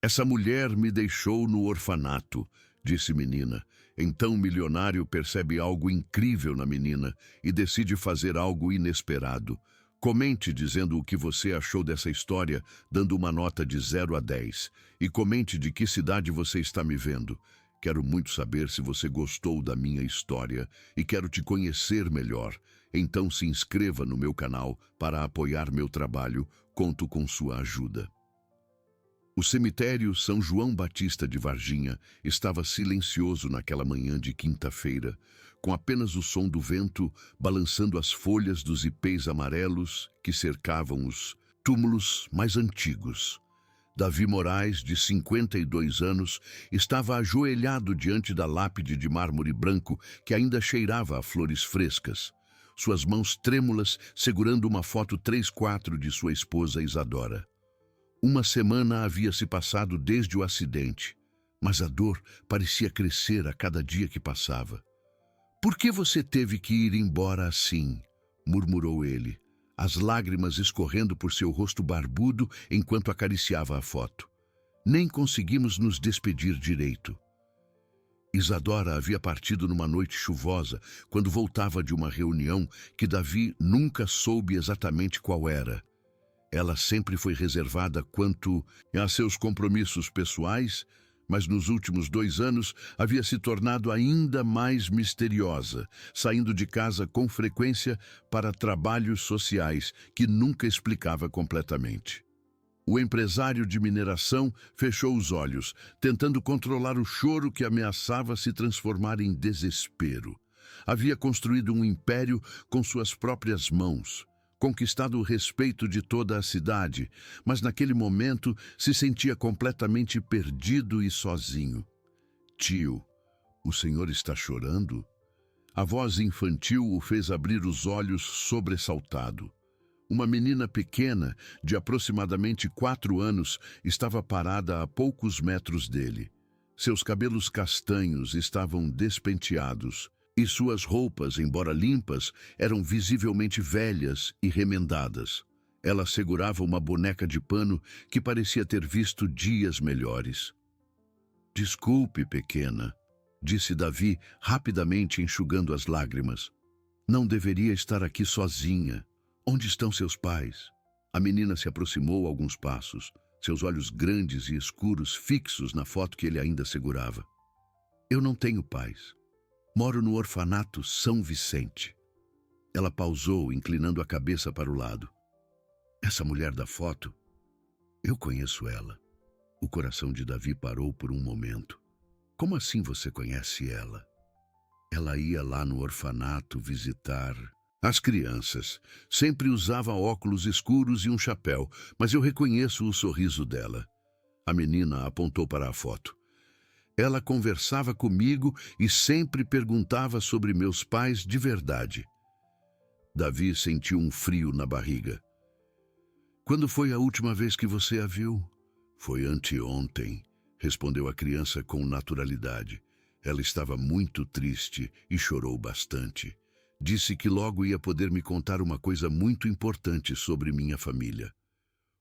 Essa mulher me deixou no orfanato, disse menina. Então o milionário percebe algo incrível na menina e decide fazer algo inesperado. Comente dizendo o que você achou dessa história, dando uma nota de 0 a 10. E comente de que cidade você está me vendo. Quero muito saber se você gostou da minha história e quero te conhecer melhor. Então se inscreva no meu canal para apoiar meu trabalho. Conto com sua ajuda. O cemitério São João Batista de Varginha estava silencioso naquela manhã de quinta-feira, com apenas o som do vento balançando as folhas dos ipês amarelos que cercavam os túmulos mais antigos. Davi Moraes, de 52 anos, estava ajoelhado diante da lápide de mármore branco que ainda cheirava a flores frescas. Suas mãos trêmulas segurando uma foto 3x4 de sua esposa Isadora. Uma semana havia se passado desde o acidente, mas a dor parecia crescer a cada dia que passava. "Por que você teve que ir embora assim?" murmurou ele, as lágrimas escorrendo por seu rosto barbudo enquanto acariciava a foto. "Nem conseguimos nos despedir direito." Isadora havia partido numa noite chuvosa, quando voltava de uma reunião que Davi nunca soube exatamente qual era. Ela sempre foi reservada quanto a seus compromissos pessoais, mas nos últimos 2 anos havia se tornado ainda mais misteriosa, saindo de casa com frequência para trabalhos sociais que nunca explicava completamente. O empresário de mineração fechou os olhos, tentando controlar o choro que ameaçava se transformar em desespero. Havia construído um império com suas próprias mãos, conquistado o respeito de toda a cidade, mas naquele momento se sentia completamente perdido e sozinho. "Tio, o senhor está chorando?" A voz infantil o fez abrir os olhos sobressaltado. Uma menina pequena, de aproximadamente 4 anos, estava parada a poucos metros dele. Seus cabelos castanhos estavam despenteados, e suas roupas, embora limpas, eram visivelmente velhas e remendadas. Ela segurava uma boneca de pano que parecia ter visto dias melhores. "Desculpe, pequena", disse Davi, rapidamente enxugando as lágrimas. "Não deveria estar aqui sozinha. Onde estão seus pais?" A menina se aproximou alguns passos, seus olhos grandes e escuros fixos na foto que ele ainda segurava. "Eu não tenho pais. Moro no orfanato São Vicente." Ela pausou, inclinando a cabeça para o lado. "Essa mulher da foto, eu conheço ela." O coração de Davi parou por um momento. "Como assim você conhece ela?" "Ela ia lá no orfanato visitar as crianças. Sempre usava óculos escuros e um chapéu, mas eu reconheço o sorriso dela." A menina apontou para a foto. "Ela conversava comigo e sempre perguntava sobre meus pais de verdade." Davi sentiu um frio na barriga. "Quando foi a última vez que você a viu?" "Foi anteontem", respondeu a criança com naturalidade. Ela estava muito triste e chorou bastante. Disse que logo ia poder me contar uma coisa muito importante sobre minha família.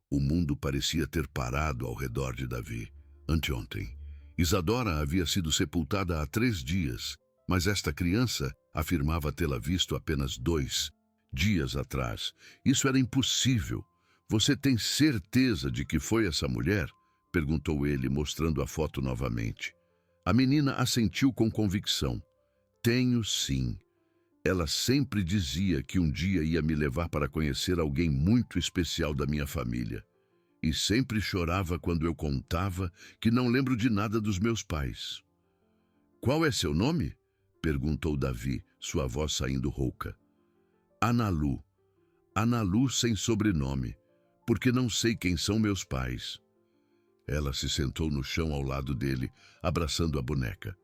O mundo parecia ter parado ao redor de Davi. Anteontem. Isadora havia sido sepultada há 3 dias, mas esta criança afirmava tê-la visto apenas 2 dias atrás. "Isso era impossível. Você tem certeza de que foi essa mulher?" perguntou ele, mostrando a foto novamente. A menina assentiu com convicção. "Tenho sim. Ela sempre dizia que um dia ia me levar para conhecer alguém muito especial da minha família. E sempre chorava quando eu contava que não lembro de nada dos meus pais." "Qual é seu nome?" perguntou Davi, sua voz saindo rouca. "Analu. Analu sem sobrenome, porque não sei quem são meus pais." Ela se sentou no chão ao lado dele, abraçando a boneca.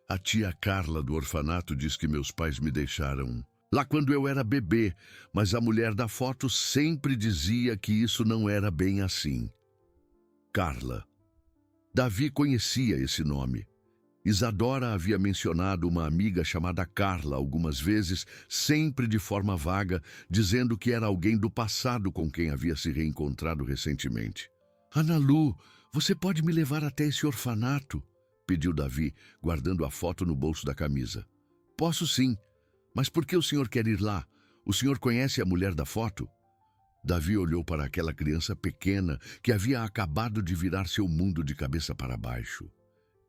"A tia Carla do orfanato diz que meus pais me deixaram lá quando eu era bebê, mas a mulher da foto sempre dizia que isso não era bem assim." Carla. Davi conhecia esse nome. Isadora havia mencionado uma amiga chamada Carla algumas vezes, sempre de forma vaga, dizendo que era alguém do passado com quem havia se reencontrado recentemente. "Analu, Você pode me levar até esse orfanato? Pediu Davi, guardando a foto no bolso da camisa. Posso sim, mas por que o senhor quer ir lá? O senhor conhece a mulher da foto? Davi olhou para aquela criança pequena que havia acabado de virar seu mundo de cabeça para baixo.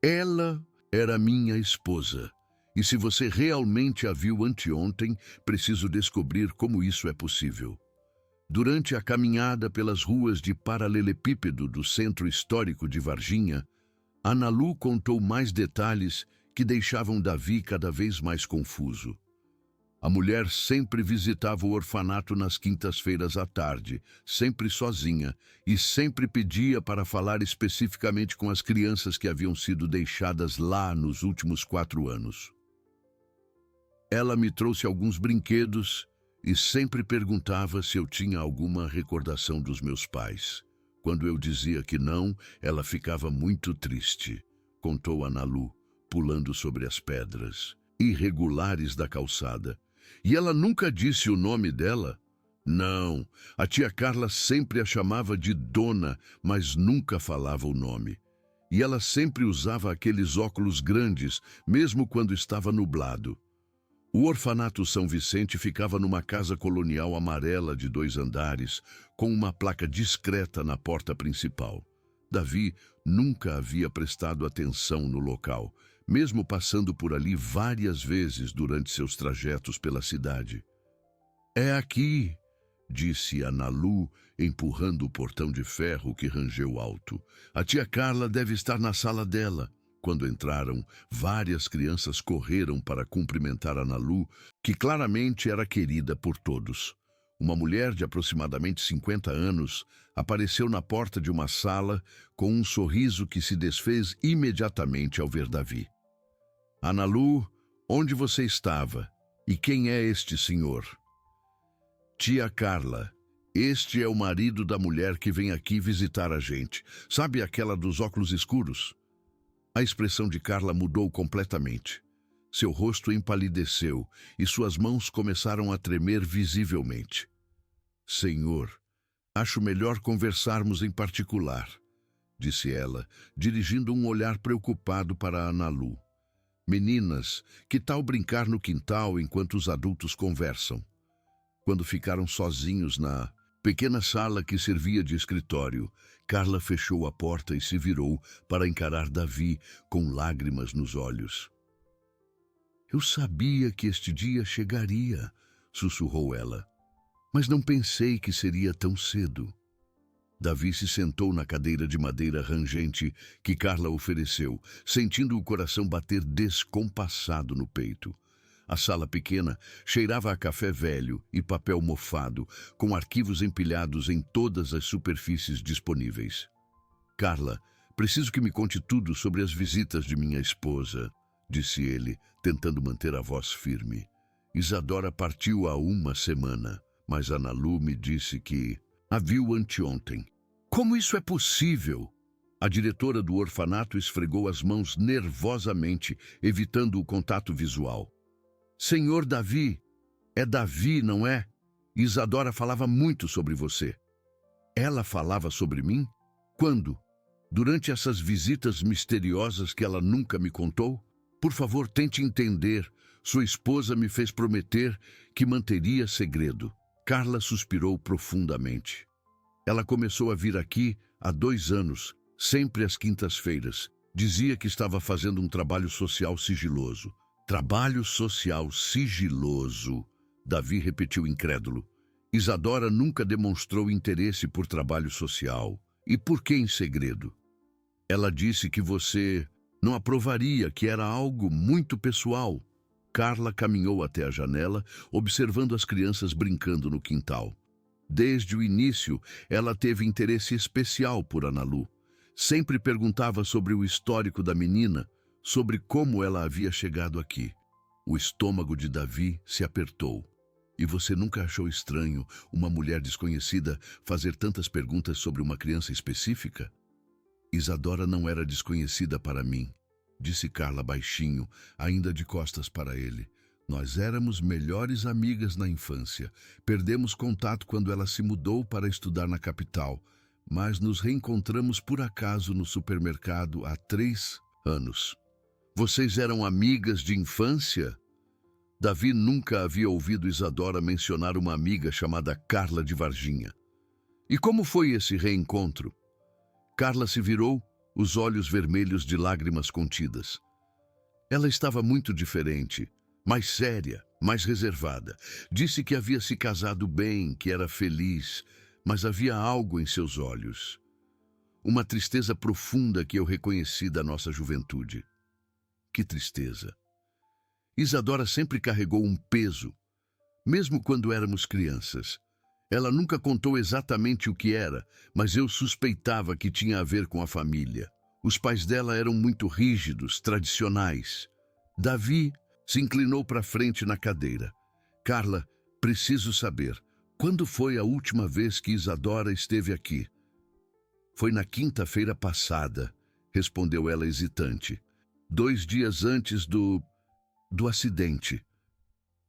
Ela era minha esposa. E se você realmente a viu anteontem, preciso descobrir como isso é possível. Durante a caminhada pelas ruas de paralelepípedo do centro histórico de Varginha, Analu contou mais detalhes que deixavam Davi cada vez mais confuso. A mulher sempre visitava o orfanato nas quintas-feiras à tarde, sempre sozinha, e sempre pedia para falar especificamente com as crianças que haviam sido deixadas lá nos últimos 4 anos. Ela me trouxe alguns brinquedos e sempre perguntava se eu tinha alguma recordação dos meus pais. Quando eu dizia que não, ela ficava muito triste, contou Analu, pulando sobre as pedras irregulares da calçada. E ela nunca disse o nome dela? Não, a tia Carla sempre a chamava de Dona, mas nunca falava o nome. E ela sempre usava aqueles óculos grandes, mesmo quando estava nublado. O orfanato São Vicente ficava numa casa colonial amarela de 2 andares, com uma placa discreta na porta principal. Davi nunca havia prestado atenção no local, mesmo passando por ali várias vezes durante seus trajetos pela cidade. É aqui, disse Analu, empurrando o portão de ferro que rangeu alto. A tia Carla deve estar na sala dela. Quando entraram, várias crianças correram para cumprimentar Analu, que claramente era querida por todos. Uma mulher de aproximadamente 50 anos apareceu na porta de uma sala com um sorriso que se desfez imediatamente ao ver Davi. Analu, onde você estava? E quem é este senhor? Tia Carla, este é o marido da mulher que vem aqui visitar a gente. Sabe aquela dos óculos escuros? A expressão de Carla mudou completamente. Seu rosto empalideceu e suas mãos começaram a tremer visivelmente. Senhor, acho melhor conversarmos em particular, disse ela, dirigindo um olhar preocupado para Analu. Meninas, que tal brincar no quintal enquanto os adultos conversam? Quando ficaram sozinhos na pequena sala que servia de escritório, Carla fechou a porta e se virou para encarar Davi com lágrimas nos olhos. Eu sabia que este dia chegaria, sussurrou ela, mas não pensei que seria tão cedo. Davi se sentou na cadeira de madeira rangente que Carla ofereceu, sentindo o coração bater descompassado no peito. A sala pequena cheirava a café velho e papel mofado, com arquivos empilhados em todas as superfícies disponíveis. Carla, preciso que me conte tudo sobre as visitas de minha esposa, disse ele, tentando manter a voz firme. Isadora partiu há 1 semana, mas Analu me disse que a viu anteontem. Como isso é possível? A diretora do orfanato esfregou as mãos nervosamente, evitando o contato visual. Senhor Davi, é Davi, não é? Isadora falava muito sobre você. Ela falava sobre mim? Quando? Durante essas visitas misteriosas que ela nunca me contou? Por favor, tente entender. Sua esposa me fez prometer que manteria segredo. Carla suspirou profundamente. Ela começou a vir aqui há 2 anos, sempre às quintas-feiras. Dizia que estava fazendo um trabalho social sigiloso. Trabalho social sigiloso, Davi repetiu incrédulo. Isadora nunca demonstrou interesse por trabalho social. E por que em segredo? Ela disse que você não aprovaria, que era algo muito pessoal. Carla caminhou até a janela, observando as crianças brincando no quintal. Desde o início, ela teve interesse especial por Analu. Sempre perguntava sobre o histórico da menina, sobre como ela havia chegado aqui. O estômago de Davi se apertou. E você nunca achou estranho uma mulher desconhecida fazer tantas perguntas sobre uma criança específica? Isadora não era desconhecida para mim, disse Carla baixinho, ainda de costas para ele. Nós éramos melhores amigas na infância. Perdemos contato quando ela se mudou para estudar na capital, mas nos reencontramos por acaso no supermercado há 3 anos. Vocês eram amigas de infância? Davi nunca havia ouvido Isadora mencionar uma amiga chamada Carla de Varginha. E como foi esse reencontro? Carla se virou, os olhos vermelhos de lágrimas contidas. Ela estava muito diferente, mais séria, mais reservada. Disse que havia se casado bem, que era feliz, mas havia algo em seus olhos. Uma tristeza profunda que eu reconheci da nossa juventude. Que tristeza! Isadora sempre carregou um peso, mesmo quando éramos crianças. Ela nunca contou exatamente o que era, mas eu suspeitava que tinha a ver com a família. Os pais dela eram muito rígidos, tradicionais. Davi se inclinou para frente na cadeira. Carla, preciso saber, quando foi a última vez que Isadora esteve aqui? Foi na quinta-feira passada, respondeu ela hesitante. 2 dias antes do acidente.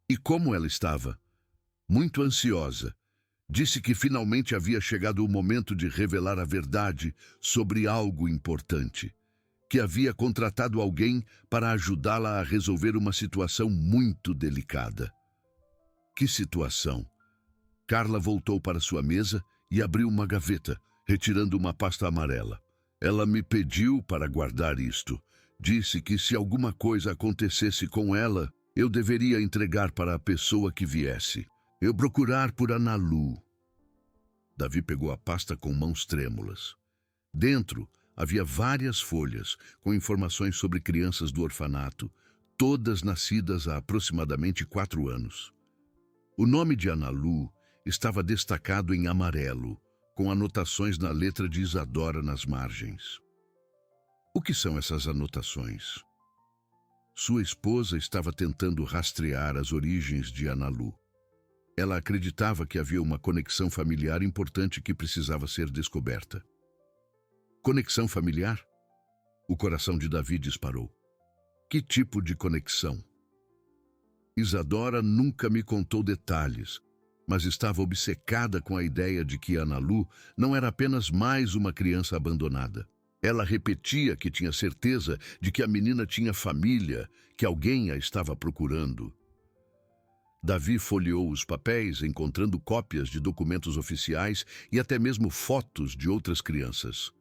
E como ela estava? Muito ansiosa. Disse que finalmente havia chegado o momento de revelar a verdade sobre algo importante. Que havia contratado alguém para ajudá-la a resolver uma situação muito delicada. Que situação? Carla voltou para sua mesa e abriu uma gaveta, retirando uma pasta amarela. Ela me pediu para guardar isto. Disse que se alguma coisa acontecesse com ela, eu deveria entregar para a pessoa que viesse. Eu procurar por Analu. Davi pegou a pasta com mãos trêmulas. Dentro havia várias folhas com informações sobre crianças do orfanato, todas nascidas há aproximadamente 4 anos. O nome de Analu estava destacado em amarelo, com anotações na letra de Isadora nas margens. O que são essas anotações? Sua esposa estava tentando rastrear as origens de Analu. Ela acreditava que havia uma conexão familiar importante que precisava ser descoberta. Conexão familiar? O coração de Davi disparou. Que tipo de conexão? Isadora nunca me contou detalhes, mas estava obcecada com a ideia de que Analu não era apenas mais uma criança abandonada. Ela repetia que tinha certeza de que a menina tinha família, que alguém a estava procurando. Davi folheou os papéis, encontrando cópias de documentos oficiais e até mesmo fotos de outras crianças.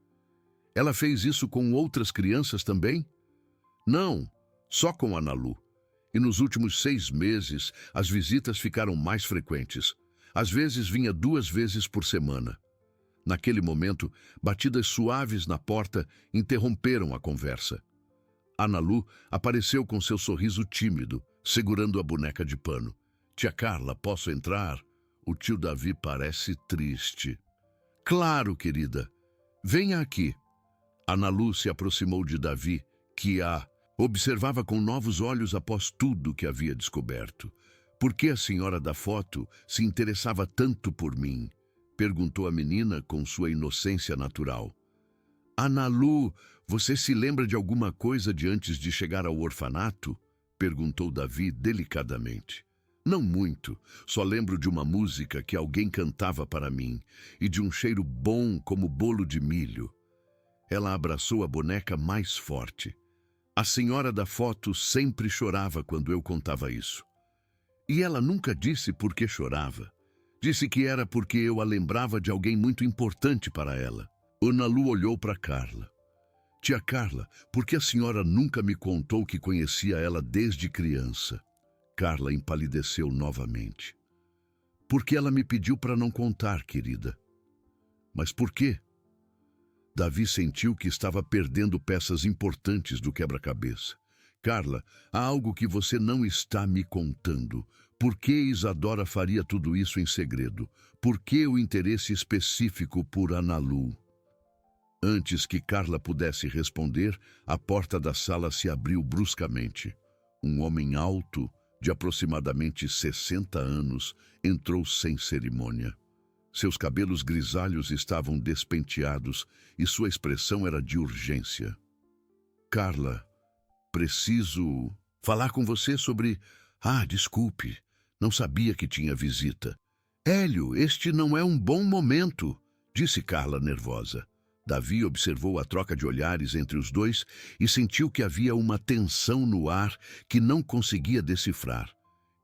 Ela fez isso com outras crianças também? Não, só com Analu. E nos últimos 6 meses, as visitas ficaram mais frequentes. Às vezes vinha 2 vezes por semana. Naquele momento, batidas suaves na porta interromperam a conversa. Analu apareceu com seu sorriso tímido, segurando a boneca de pano. Tia Carla, posso entrar? O tio Davi parece triste. Claro, querida. Venha aqui. Analu se aproximou de Davi, que a observava com novos olhos após tudo que havia descoberto. Por que a senhora da foto se interessava tanto por mim? Perguntou a menina com sua inocência natural. Analu, você se lembra de alguma coisa de antes de chegar ao orfanato? Perguntou Davi delicadamente. Não muito, só lembro de uma música que alguém cantava para mim e de um cheiro bom como bolo de milho. Ela abraçou a boneca mais forte. A senhora da foto sempre chorava quando eu contava isso. E ela nunca disse por que chorava. Disse que era porque eu a lembrava de alguém muito importante para ela. Analu olhou para Carla. Tia Carla, por que a senhora nunca me contou que conhecia ela desde criança? Carla empalideceu novamente. Porque ela me pediu para não contar, querida. Mas por quê? Davi sentiu que estava perdendo peças importantes do quebra-cabeça. Carla, há algo que você não está me contando. Por que Isadora faria tudo isso em segredo? Por que o interesse específico por Analu? Antes que Carla pudesse responder, a porta da sala se abriu bruscamente. Um homem alto, de aproximadamente 60 anos, entrou sem cerimônia. Seus cabelos grisalhos estavam despenteados e sua expressão era de urgência. Carla, preciso falar com você sobre... desculpe, não sabia que tinha visita. Hélio, este não é um bom momento. disse Carla nervosa. Davi observou a troca de olhares entre os dois e sentiu que havia uma tensão no ar que não conseguia decifrar.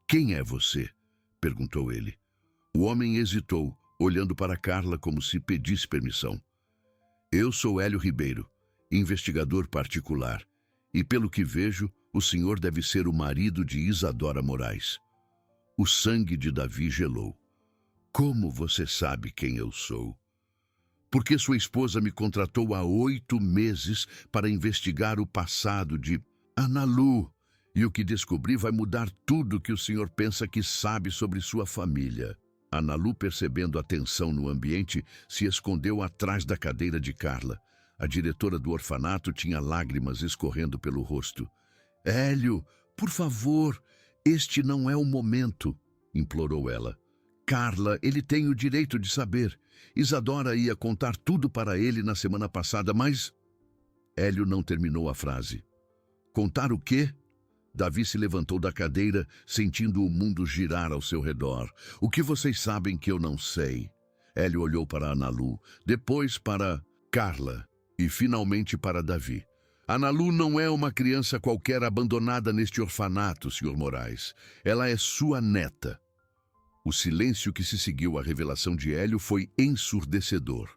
Quem é você? Perguntou ele. O homem hesitou, olhando para Carla como se pedisse permissão. Eu sou Hélio Ribeiro, investigador particular, e pelo que vejo, o senhor deve ser o marido de Isadora Moraes. O sangue de Davi gelou. Como você sabe quem eu sou? Porque sua esposa me contratou há 8 meses para investigar o passado de Analu, e o que descobri vai mudar tudo que o senhor pensa que sabe sobre sua família. Analu, percebendo a tensão no ambiente, se escondeu atrás da cadeira de Carla. A diretora do orfanato tinha lágrimas escorrendo pelo rosto. Hélio, por favor, este não é o momento, implorou ela. Carla, ele tem o direito de saber. Isadora ia contar tudo para ele na semana passada, mas... Hélio não terminou a frase. Contar o quê? Davi se levantou da cadeira, sentindo o mundo girar ao seu redor. O que vocês sabem que eu não sei? Hélio olhou para Analu, depois para Carla e finalmente para Davi. Analu não é uma criança qualquer abandonada neste orfanato, Sr. Moraes. Ela é sua neta. O silêncio que se seguiu à revelação de Hélio foi ensurdecedor.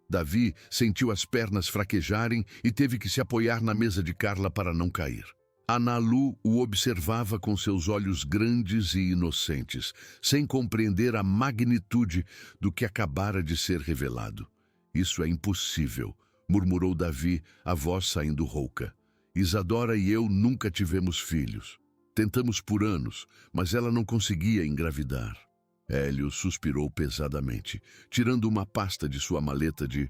Davi sentiu as pernas fraquejarem e teve que se apoiar na mesa de Carla para não cair. Analu o observava com seus olhos grandes e inocentes, sem compreender a magnitude do que acabara de ser revelado. Isso é impossível, murmurou Davi, a voz saindo rouca. Isadora e eu nunca tivemos filhos. Tentamos por anos, mas ela não conseguia engravidar. Hélio suspirou pesadamente, tirando uma pasta de sua maleta de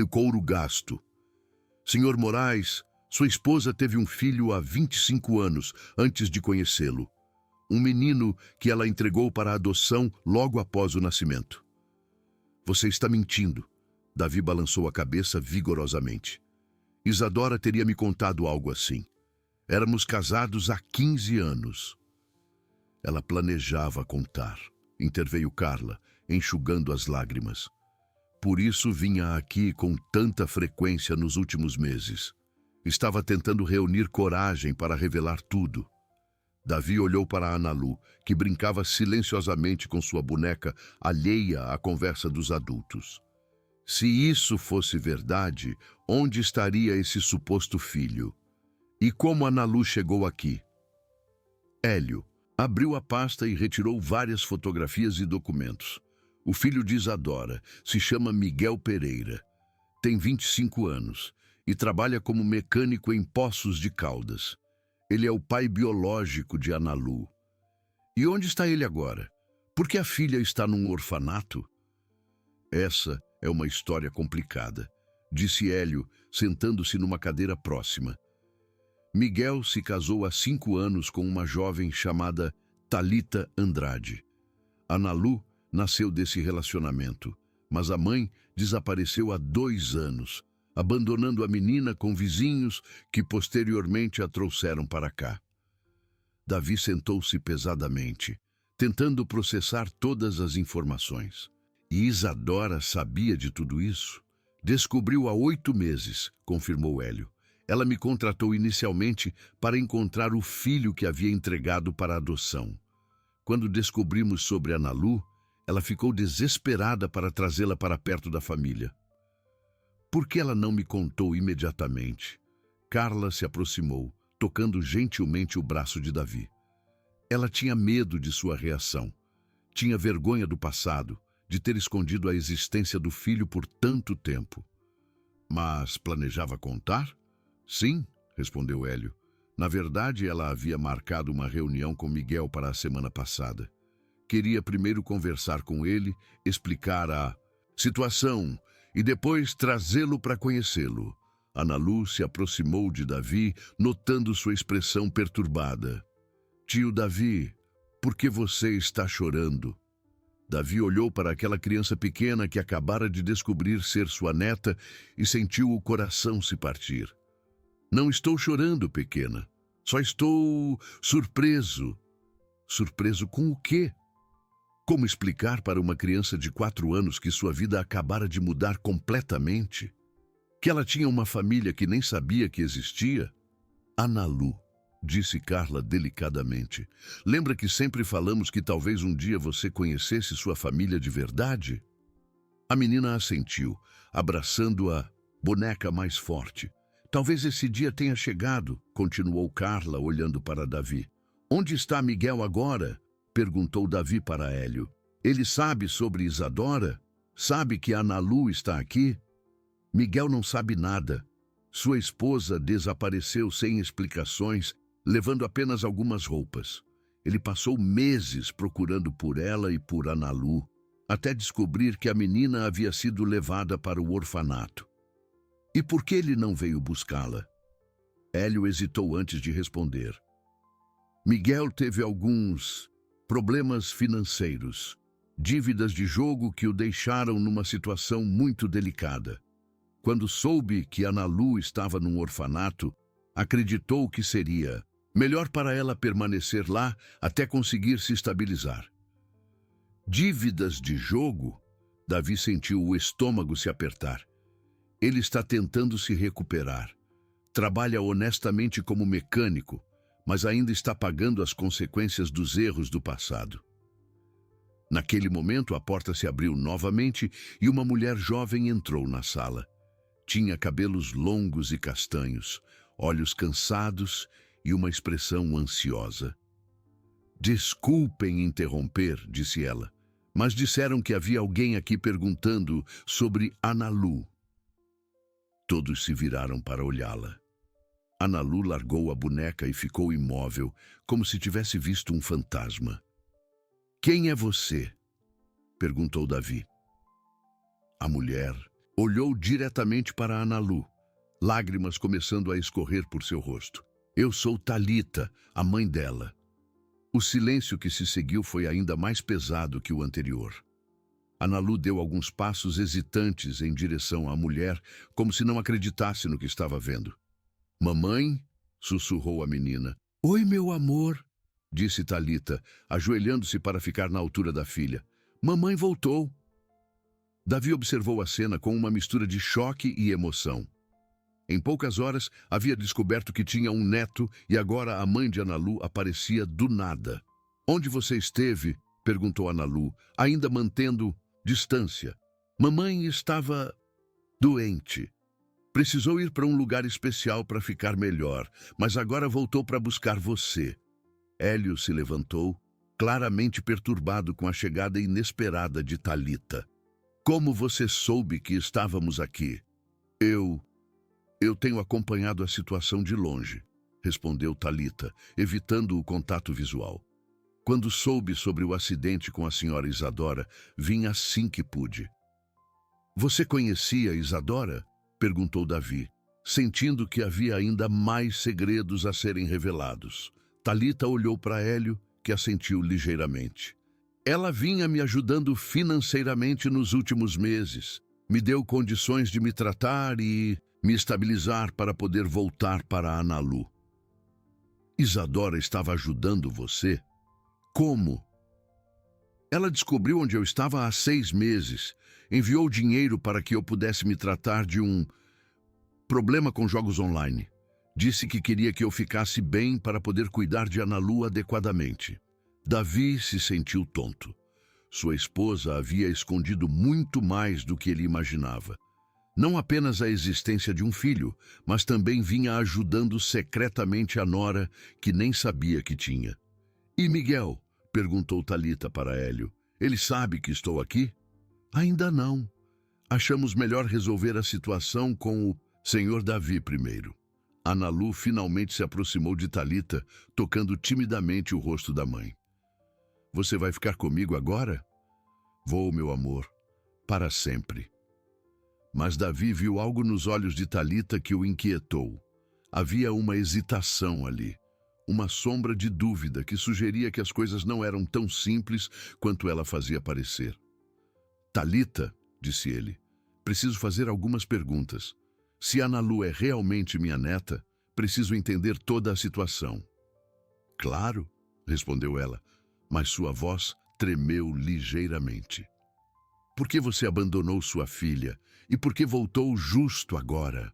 couro gasto. Senhor Moraes, sua esposa teve um filho há 25 anos antes de conhecê-lo. Um menino que ela entregou para adoção logo após o nascimento. Você está mentindo. Davi balançou a cabeça vigorosamente. Isadora teria me contado algo assim. Éramos casados há 15 anos. Ela planejava contar. Interveio Carla, enxugando as lágrimas. Por isso vinha aqui com tanta frequência nos últimos meses. Estava tentando reunir coragem para revelar tudo. Davi olhou para Analu, que brincava silenciosamente com sua boneca, alheia à conversa dos adultos. Se isso fosse verdade, onde estaria esse suposto filho? E como Analu chegou aqui? Hélio abriu a pasta e retirou várias fotografias e documentos. O filho de Isadora se chama Miguel Pereira. Tem 25 anos e trabalha como mecânico em Poços de Caldas. Ele é o pai biológico de Analu. E onde está ele agora? Por que a filha está num orfanato? Essa é uma história complicada, disse Hélio, sentando-se numa cadeira próxima. Miguel se casou há 5 anos com uma jovem chamada Thalita Andrade. Analu nasceu desse relacionamento, mas a mãe desapareceu há 2 anos, abandonando a menina com vizinhos que posteriormente a trouxeram para cá. Davi sentou-se pesadamente, tentando processar todas as informações. E Isadora sabia de tudo isso? Descobriu há 8 meses, confirmou Hélio. Ela me contratou inicialmente para encontrar o filho que havia entregado para adoção. Quando descobrimos sobre Analu, ela ficou desesperada para trazê-la para perto da família. Por que ela não me contou imediatamente? Carla se aproximou, tocando gentilmente o braço de Davi. Ela tinha medo de sua reação. Tinha vergonha do passado, de ter escondido a existência do filho por tanto tempo. Mas planejava contar? Sim, respondeu Hélio. Na verdade, ela havia marcado uma reunião com Miguel para a semana passada. Queria primeiro conversar com ele, explicar a situação e depois trazê-lo para conhecê-lo. Analu se aproximou de Davi, notando sua expressão perturbada. Tio Davi, por que você está chorando? Davi olhou para aquela criança pequena que acabara de descobrir ser sua neta e sentiu o coração se partir. Não estou chorando, pequena. Só estou surpreso. Surpreso com o quê? Como explicar para uma criança de 4 anos que sua vida acabara de mudar completamente? Que ela tinha uma família que nem sabia que existia? Analu, disse Carla delicadamente. Lembra que sempre falamos que talvez um dia você conhecesse sua família de verdade? A menina assentiu, abraçando a boneca mais forte. Talvez esse dia tenha chegado, continuou Carla, olhando para Davi. Onde está Miguel agora? Perguntou Davi para Hélio. Ele sabe sobre Isadora? Sabe que Analu está aqui? Miguel não sabe nada. Sua esposa desapareceu sem explicações, levando apenas algumas roupas. Ele passou meses procurando por ela e por Analu, até descobrir que a menina havia sido levada para o orfanato. E por que ele não veio buscá-la? Hélio hesitou antes de responder. Miguel teve alguns problemas financeiros, dívidas de jogo que o deixaram numa situação muito delicada. Quando soube que Analu estava num orfanato, acreditou que seria melhor para ela permanecer lá até conseguir se estabilizar. Dívidas de jogo? Davi sentiu o estômago se apertar. Ele está tentando se recuperar. Trabalha honestamente como mecânico, mas ainda está pagando as consequências dos erros do passado. Naquele momento, a porta se abriu novamente e uma mulher jovem entrou na sala. Tinha cabelos longos e castanhos, olhos cansados e uma expressão ansiosa. Desculpem interromper, disse ela, mas disseram que havia alguém aqui perguntando sobre Analu. Todos se viraram para olhá-la. Analu largou a boneca e ficou imóvel, como se tivesse visto um fantasma. Quem é você? Perguntou Davi. A mulher olhou diretamente para Analu, lágrimas começando a escorrer por seu rosto. Eu sou Talita, a mãe dela. O silêncio que se seguiu foi ainda mais pesado que o anterior. Analu deu alguns passos hesitantes em direção à mulher, como se não acreditasse no que estava vendo. Mamãe? Sussurrou a menina. Oi, meu amor, disse Talita, ajoelhando-se para ficar na altura da filha. Mamãe voltou. Davi observou a cena com uma mistura de choque e emoção. Em poucas horas, havia descoberto que tinha um neto e agora a mãe de Analu aparecia do nada. Onde você esteve? Perguntou Analu, ainda mantendo distância. Mamãe estava doente. Precisou ir para um lugar especial para ficar melhor, mas agora voltou para buscar você. Hélio se levantou, claramente perturbado com a chegada inesperada de Talita. Como você soube que estávamos aqui? Eu tenho acompanhado a situação de longe, respondeu Talita, evitando o contato visual. Quando soube sobre o acidente com a senhora Isadora, vim assim que pude. Você conhecia Isadora? Perguntou Davi, sentindo que havia ainda mais segredos a serem revelados. Talita olhou para Hélio, que assentiu ligeiramente. Ela vinha me ajudando financeiramente nos últimos meses. Me deu condições de me tratar e me estabilizar para poder voltar para Analu. Isadora estava ajudando você? Como? Ela descobriu onde eu estava há 6 meses. Enviou dinheiro para que eu pudesse me tratar de um problema com jogos online. Disse que queria que eu ficasse bem para poder cuidar de Analu adequadamente. Davi se sentiu tonto. Sua esposa havia escondido muito mais do que ele imaginava. Não apenas a existência de um filho, mas também vinha ajudando secretamente a nora, que nem sabia que tinha. E Miguel? Perguntou Talita para Hélio. Ele sabe que estou aqui? Ainda não. Achamos melhor resolver a situação com o senhor Davi primeiro. Analu finalmente se aproximou de Talita, tocando timidamente o rosto da mãe. Você vai ficar comigo agora? Vou, meu amor, para sempre. Mas Davi viu algo nos olhos de Talita que o inquietou. Havia uma hesitação ali, uma sombra de dúvida que sugeria que as coisas não eram tão simples quanto ela fazia parecer. Talita, disse ele, preciso fazer algumas perguntas. Se Analu é realmente minha neta, preciso entender toda a situação. Claro, respondeu ela, mas sua voz tremeu ligeiramente. Por que você abandonou sua filha? E por que voltou justo agora?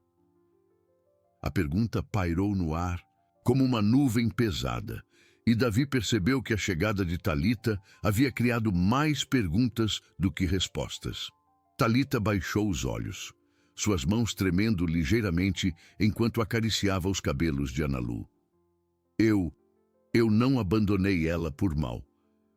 A pergunta pairou no ar como uma nuvem pesada, e Davi percebeu que a chegada de Talita havia criado mais perguntas do que respostas. Talita baixou os olhos, suas mãos tremendo ligeiramente enquanto acariciava os cabelos de Analu. Eu não abandonei ela por mal.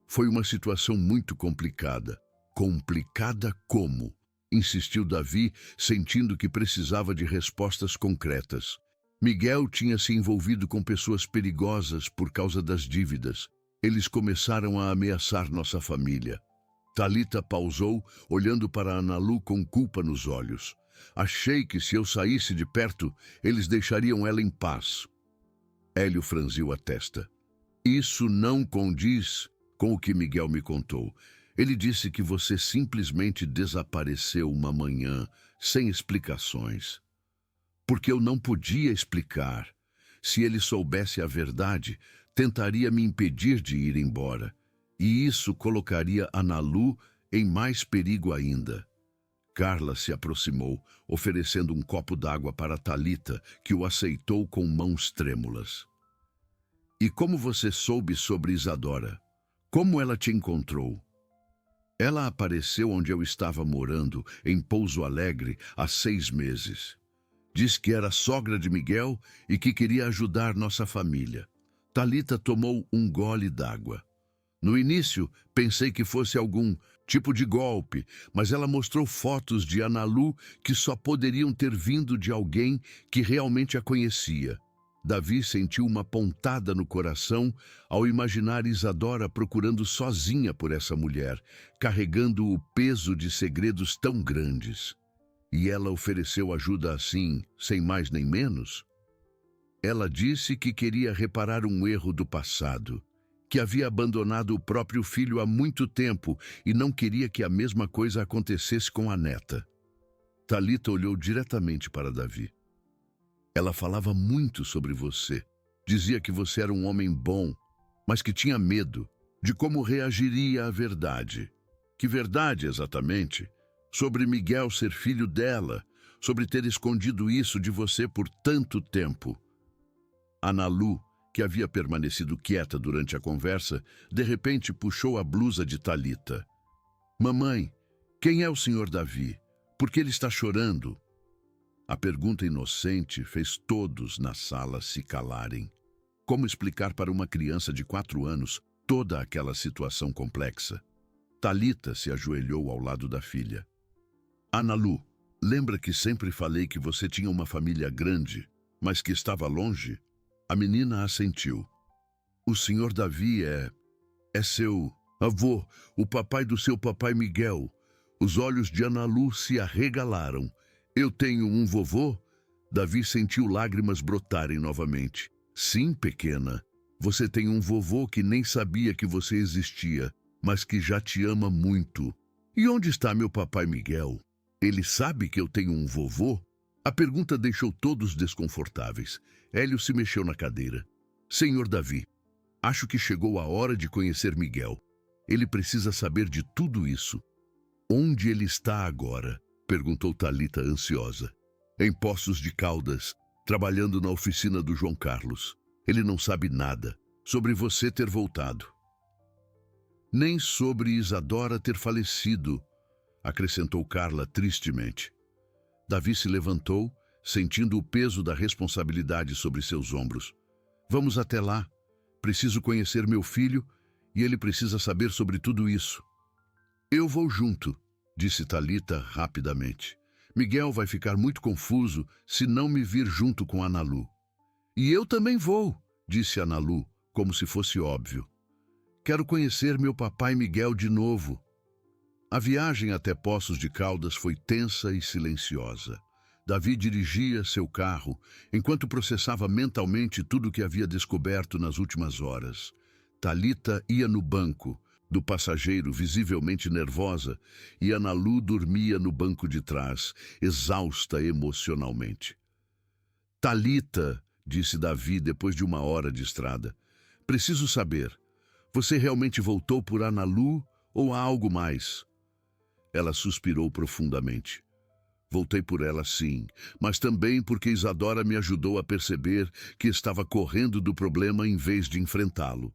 Foi uma situação muito complicada. Complicada como? Insistiu Davi, sentindo que precisava de respostas concretas. Miguel tinha se envolvido com pessoas perigosas por causa das dívidas. Eles começaram a ameaçar nossa família. Talita pausou, olhando para Analu com culpa nos olhos. Achei que se eu saísse de perto, eles deixariam ela em paz. Hélio franziu a testa. Isso não condiz com o que Miguel me contou. Ele disse que você simplesmente desapareceu uma manhã, sem explicações. Porque eu não podia explicar. Se ele soubesse a verdade, tentaria me impedir de ir embora. E isso colocaria Analu em mais perigo ainda. Carla se aproximou, oferecendo um copo d'água para Talita, que o aceitou com mãos trêmulas. E como você soube sobre Isadora? Como ela te encontrou? Ela apareceu onde eu estava morando, em Pouso Alegre, há 6 meses. Diz que era sogra de Miguel e que queria ajudar nossa família. Talita tomou um gole d'água. No início, pensei que fosse algum tipo de golpe, mas ela mostrou fotos de Analu que só poderiam ter vindo de alguém que realmente a conhecia. Davi sentiu uma pontada no coração ao imaginar Isadora procurando sozinha por essa mulher, carregando o peso de segredos tão grandes. E ela ofereceu ajuda assim, sem mais nem menos? Ela disse que queria reparar um erro do passado, que havia abandonado o próprio filho há muito tempo e não queria que a mesma coisa acontecesse com a neta. Talita olhou diretamente para Davi. Ela falava muito sobre você. Dizia que você era um homem bom, mas que tinha medo de como reagiria à verdade. Que verdade, exatamente? Sobre Miguel ser filho dela, sobre ter escondido isso de você por tanto tempo. Analu, que havia permanecido quieta durante a conversa, de repente puxou a blusa de Talita. Mamãe, quem é o senhor Davi? Por que ele está chorando? A pergunta inocente fez todos na sala se calarem. Como explicar para uma criança de 4 anos toda aquela situação complexa? Talita se ajoelhou ao lado da filha. Analu, lembra que sempre falei que você tinha uma família grande, mas que estava longe? A menina assentiu. O senhor Davi é seu avô, o papai do seu papai Miguel. Os olhos de Analu se arregalaram. Eu tenho um vovô? Davi sentiu lágrimas brotarem novamente. Sim, pequena. Você tem um vovô que nem sabia que você existia, mas que já te ama muito. E onde está meu papai Miguel? Ele sabe que eu tenho um vovô? A pergunta deixou todos desconfortáveis. Hélio se mexeu na cadeira. Senhor Davi, acho que chegou a hora de conhecer Miguel. Ele precisa saber de tudo isso. Onde ele está agora? Perguntou Talita ansiosa. Em Poços de Caldas, trabalhando na oficina do João Carlos. Ele não sabe nada sobre você ter voltado. Nem sobre Isadora ter falecido, acrescentou Carla tristemente. Davi se levantou, sentindo o peso da responsabilidade sobre seus ombros. Vamos até lá. Preciso conhecer meu filho e ele precisa saber sobre tudo isso. Eu vou junto, disse Talita rapidamente. Miguel vai ficar muito confuso se não me vir junto com Analu. E eu também vou, disse Analu, como se fosse óbvio. Quero conhecer meu papai Miguel de novo. A viagem até Poços de Caldas foi tensa e silenciosa. Davi dirigia seu carro, enquanto processava mentalmente tudo o que havia descoberto nas últimas horas. Talita ia no banco do passageiro, visivelmente nervosa, e Analu dormia no banco de trás, exausta emocionalmente. Talita, disse Davi depois de 1 hora de estrada, preciso saber, Você realmente voltou por Analu ou há algo mais? Ela suspirou profundamente. Voltei por ela, sim, mas também porque Isadora me ajudou a perceber que estava correndo do problema em vez de enfrentá-lo.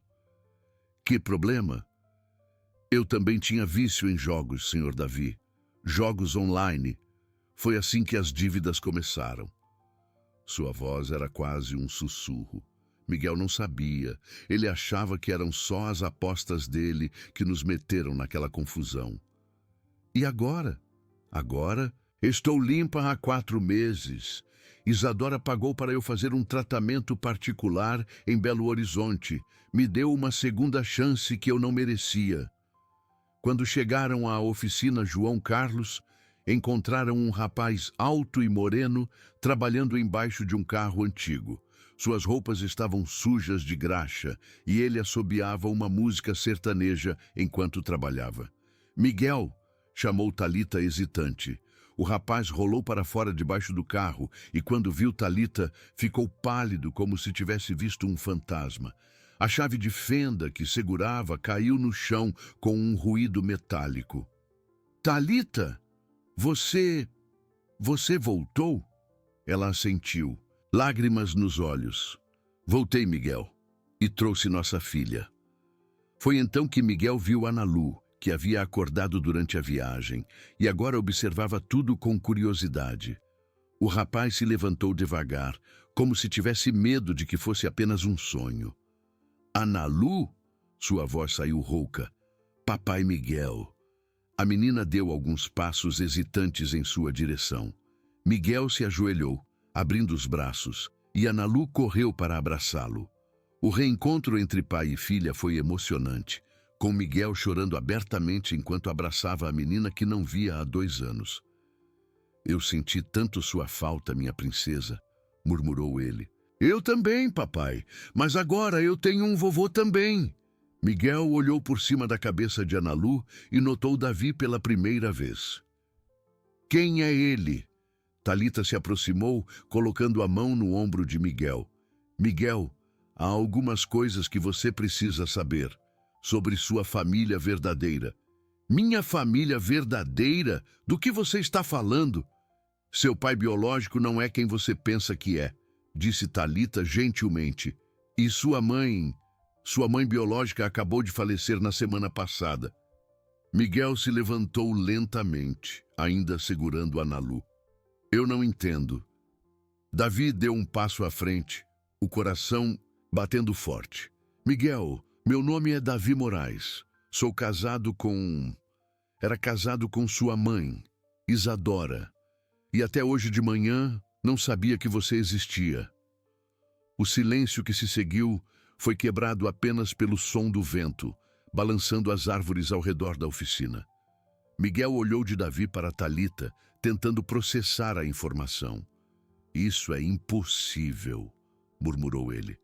Que problema? Eu também tinha vício em jogos, Sr. Davi. Jogos online. Foi assim que as dívidas começaram. Sua voz era quase um sussurro. Miguel não sabia. Ele achava que eram só as apostas dele que nos meteram naquela confusão. E agora? Agora, estou limpa há 4 meses. Isadora pagou para eu fazer um tratamento particular em Belo Horizonte. Me deu uma segunda chance que eu não merecia. Quando chegaram à oficina João Carlos, encontraram um rapaz alto e moreno trabalhando embaixo de um carro antigo. Suas roupas estavam sujas de graxa e ele assobiava uma música sertaneja enquanto trabalhava. Miguel, chamou Thalita hesitante. O rapaz rolou para fora debaixo do carro e, quando viu Thalita, ficou pálido como se tivesse visto um fantasma. A chave de fenda que segurava caiu no chão com um ruído metálico. Thalita, você voltou? Ela assentiu, lágrimas nos olhos. Voltei, Miguel, e trouxe nossa filha. Foi então que Miguel viu Analu, que havia acordado durante a viagem, e agora observava tudo com curiosidade. O rapaz se levantou devagar, como se tivesse medo de que fosse apenas um sonho. Analu? Sua voz saiu rouca. Papai Miguel. A menina deu alguns passos hesitantes em sua direção. Miguel se ajoelhou, abrindo os braços, e Analu correu para abraçá-lo. O reencontro entre pai e filha foi emocionante, com Miguel chorando abertamente enquanto abraçava a menina que não via há 2 anos. Eu senti tanto sua falta, minha princesa, murmurou ele. Eu também, papai, mas agora eu tenho um vovô também. Miguel olhou por cima da cabeça de Analu e notou Davi pela primeira vez. Quem é ele? Thalita se aproximou, colocando a mão no ombro de Miguel. Miguel, há algumas coisas que você precisa saber sobre sua família verdadeira. Minha família verdadeira? Do que você está falando? Seu pai biológico não é quem você pensa que é, disse Thalita gentilmente. E sua mãe biológica acabou de falecer na semana passada. Miguel se levantou lentamente, ainda segurando Analu. Eu não entendo. Davi deu um passo à frente, o coração batendo forte. Miguel, meu nome é Davi Moraes. Sou casado com... Era casado com sua mãe, Isadora. E até hoje de manhã não sabia que você existia. O silêncio que se seguiu foi quebrado apenas pelo som do vento, balançando as árvores ao redor da oficina. Miguel olhou de Davi para Thalita, tentando processar a informação. Isso é impossível, murmurou ele.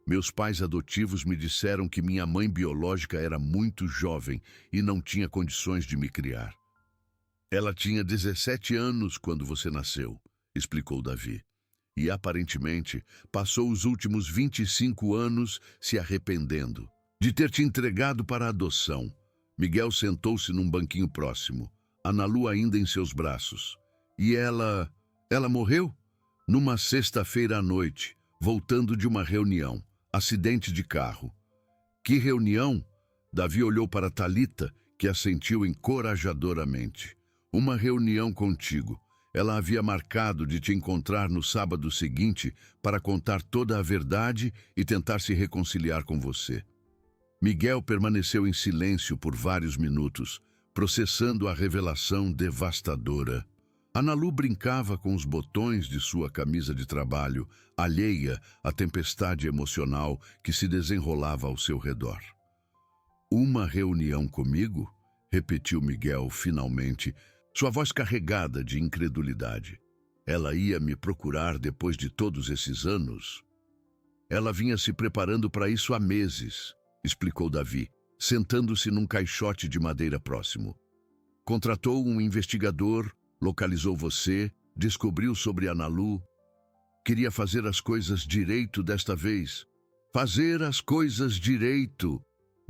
Meus pais adotivos me disseram que minha mãe biológica era muito jovem e não tinha condições de me criar. Ela tinha 17 anos quando você nasceu, explicou Davi. E aparentemente passou os últimos 25 anos se arrependendo de ter te entregado para a adoção. Miguel sentou-se num banquinho próximo, Analu ainda em seus braços. E ela morreu? Numa sexta-feira à noite, voltando de uma reunião, acidente de carro. Que reunião? Davi olhou para Thalita, que assentiu encorajadoramente. Uma reunião contigo. Ela havia marcado de te encontrar no sábado seguinte para contar toda a verdade e tentar se reconciliar com você. Miguel permaneceu em silêncio por vários minutos, processando a revelação devastadora. Analu brincava com os botões de sua camisa de trabalho, alheia à tempestade emocional que se desenrolava ao seu redor. Uma reunião comigo? Repetiu Miguel finalmente, sua voz carregada de incredulidade. Ela ia me procurar depois de todos esses anos? Ela vinha se preparando para isso há meses, explicou Davi, sentando-se num caixote de madeira próximo. Contratou um investigador, localizou você, descobriu sobre Analu. Queria fazer as coisas direito desta vez. Fazer as coisas direito.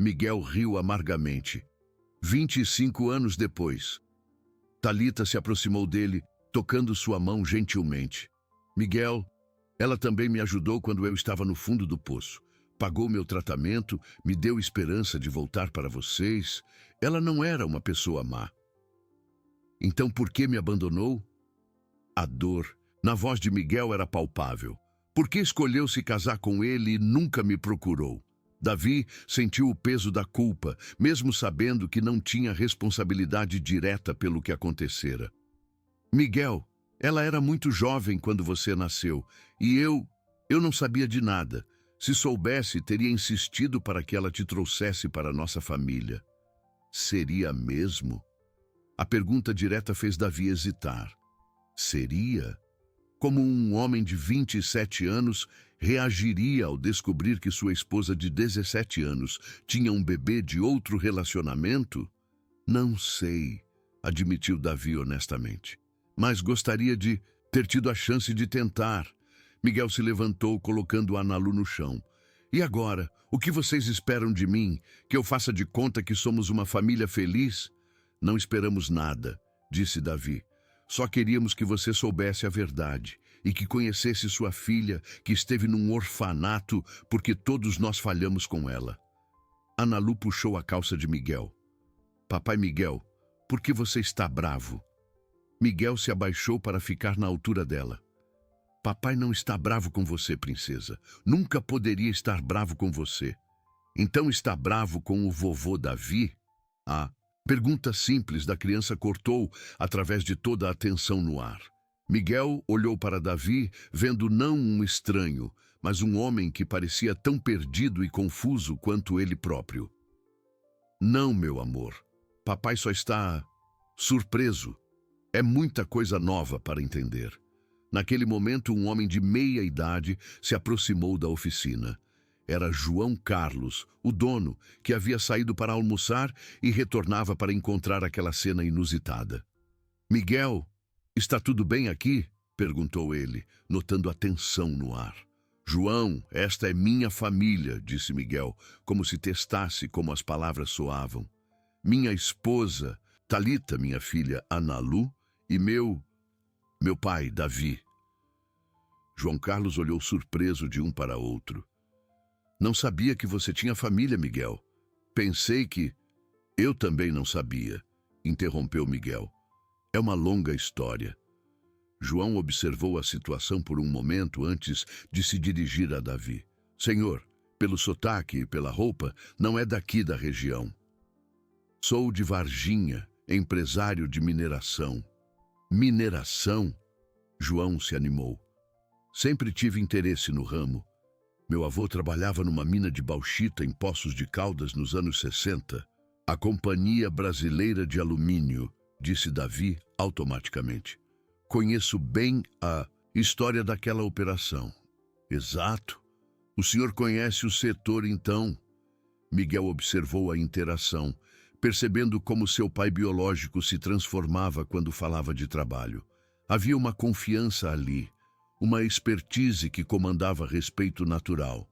Miguel riu amargamente. 25 anos depois. Talita se aproximou dele, tocando sua mão gentilmente. Miguel, ela também me ajudou quando eu estava no fundo do poço. Pagou meu tratamento, me deu esperança de voltar para vocês. Ela não era uma pessoa má. Então por que me abandonou? A dor na voz de Miguel era palpável. Por que escolheu se casar com ele e nunca me procurou? Davi sentiu o peso da culpa, mesmo sabendo que não tinha responsabilidade direta pelo que acontecera. Miguel, ela era muito jovem quando você nasceu, e eu não sabia de nada. Se soubesse, teria insistido para que ela te trouxesse para a nossa família. Seria mesmo? A pergunta direta fez Davi hesitar. Seria? Como um homem de 27 anos reagiria ao descobrir que sua esposa de 17 anos tinha um bebê de outro relacionamento? Não sei, admitiu Davi honestamente. Mas gostaria de ter tido a chance de tentar. Miguel se levantou, colocando Analu no chão. E agora, o que vocês esperam de mim? Que eu faça de conta que somos uma família feliz? Não esperamos nada, disse Davi. Só queríamos que você soubesse a verdade e que conhecesse sua filha, que esteve num orfanato porque todos nós falhamos com ela. Analu puxou a calça de Miguel. Papai Miguel, por que você está bravo? Miguel se abaixou para ficar na altura dela. Papai não está bravo com você, princesa. Nunca poderia estar bravo com você. Então está bravo com o vovô Davi? A pergunta simples da criança cortou através de toda a atenção no ar. Miguel olhou para Davi, vendo não um estranho, mas um homem que parecia tão perdido e confuso quanto ele próprio. Não, meu amor. Papai só está surpreso. É muita coisa nova para entender. Naquele momento, um homem de meia idade se aproximou da oficina. Era João Carlos, o dono, que havia saído para almoçar e retornava para encontrar aquela cena inusitada. Miguel, está tudo bem aqui? Perguntou ele, notando a tensão no ar. João, esta é minha família, disse Miguel, como se testasse como as palavras soavam. Minha esposa, Talita, minha filha Analu, e meu pai, Davi. João Carlos olhou surpreso de um para outro. Não sabia que você tinha família, Miguel. Pensei que... Eu também não sabia, interrompeu Miguel. É uma longa história. João observou a situação por um momento antes de se dirigir a Davi. Senhor, pelo sotaque e pela roupa, não é daqui da região. Sou de Varginha, empresário de mineração. Mineração? João se animou. Sempre tive interesse no ramo. Meu avô trabalhava numa mina de bauxita em Poços de Caldas nos anos 60. A Companhia Brasileira de Alumínio, disse Davi automaticamente. Conheço bem a história daquela operação. Exato. O senhor conhece o setor, então? Miguel observou a interação, percebendo como seu pai biológico se transformava quando falava de trabalho. Havia uma confiança ali, uma expertise que comandava respeito natural.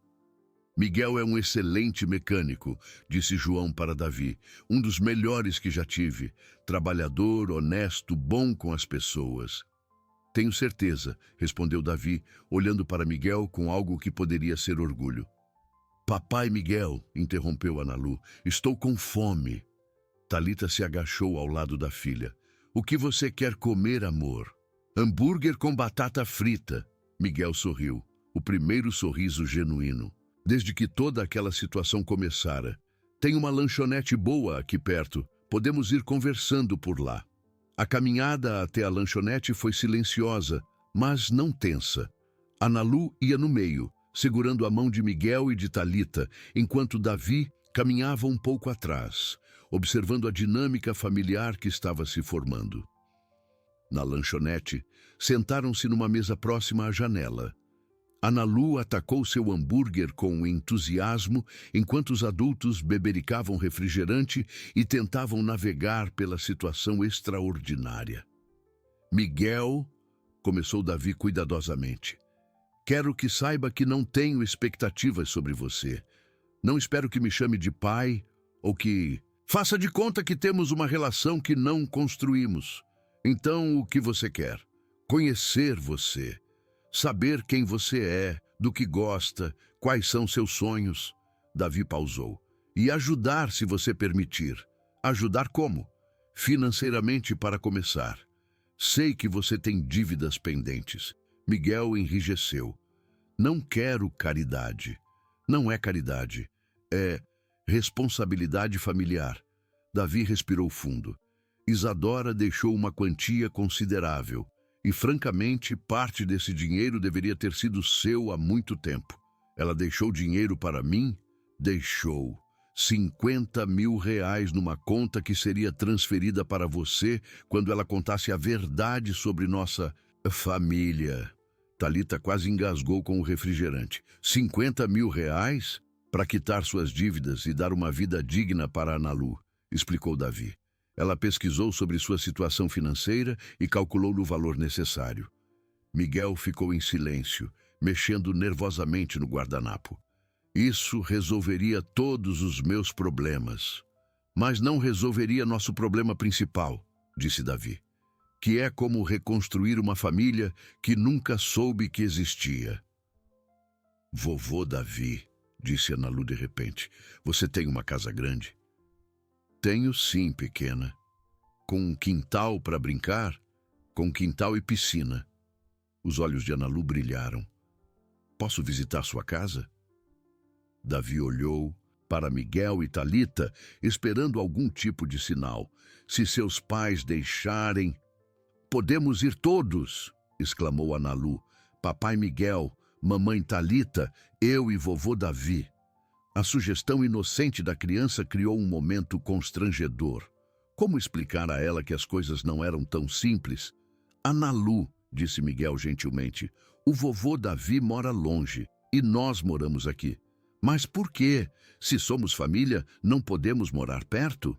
Miguel é um excelente mecânico, disse João para Davi, um dos melhores que já tive, trabalhador, honesto, bom com as pessoas. Tenho certeza, respondeu Davi, olhando para Miguel com algo que poderia ser orgulho. Papai Miguel, interrompeu Analu, estou com fome. Talita se agachou ao lado da filha. O que você quer comer, amor? Hambúrguer com batata frita. Miguel sorriu, o primeiro sorriso genuíno. Desde que toda aquela situação começara. Tem uma lanchonete boa aqui perto. Podemos ir conversando por lá. A caminhada até a lanchonete foi silenciosa, mas não tensa. Analu ia no meio, segurando a mão de Miguel e de Talita, enquanto Davi caminhava um pouco atrás, observando a dinâmica familiar que estava se formando. Na lanchonete, sentaram-se numa mesa próxima à janela. Analu atacou seu hambúrguer com entusiasmo, enquanto os adultos bebericavam refrigerante e tentavam navegar pela situação extraordinária. Miguel, começou Davi cuidadosamente, quero que saiba que não tenho expectativas sobre você. Não espero que me chame de pai ou que... Faça de conta que temos uma relação que não construímos. Então, o que você quer? Conhecer você. Saber quem você é, do que gosta, quais são seus sonhos. Davi pausou. E ajudar, se você permitir. Ajudar como? Financeiramente, para começar. Sei que você tem dívidas pendentes. Miguel enrijeceu. Não quero caridade. Não é caridade. É responsabilidade familiar. Davi respirou fundo. Isadora deixou uma quantia considerável. E, francamente, parte desse dinheiro deveria ter sido seu há muito tempo. Ela deixou dinheiro para mim? Deixou. 50 mil reais numa conta que seria transferida para você quando ela contasse a verdade sobre nossa família. Thalita quase engasgou com o refrigerante. 50 mil reais? Para quitar suas dívidas e dar uma vida digna para Analu, explicou Davi. Ela pesquisou sobre sua situação financeira e calculou o valor necessário. Miguel ficou em silêncio, mexendo nervosamente no guardanapo. Isso resolveria todos os meus problemas. Mas não resolveria nosso problema principal, disse Davi, que é como reconstruir uma família que nunca soube que existia. Vovô Davi, disse Analu de repente, você tem uma casa grande? Tenho sim, pequena. Com um quintal para brincar? Com quintal e piscina. Os olhos de Analu brilharam. Posso visitar sua casa? Davi olhou para Miguel e Thalita, esperando algum tipo de sinal. Se seus pais deixarem... Podemos ir todos, exclamou Analu. Papai Miguel, mamãe Thalita, eu e vovô Davi. A sugestão inocente da criança criou um momento constrangedor. Como explicar a ela que as coisas não eram tão simples? Analu, disse Miguel gentilmente, o vovô Davi mora longe e nós moramos aqui. Mas por quê? Se somos família, não podemos morar perto?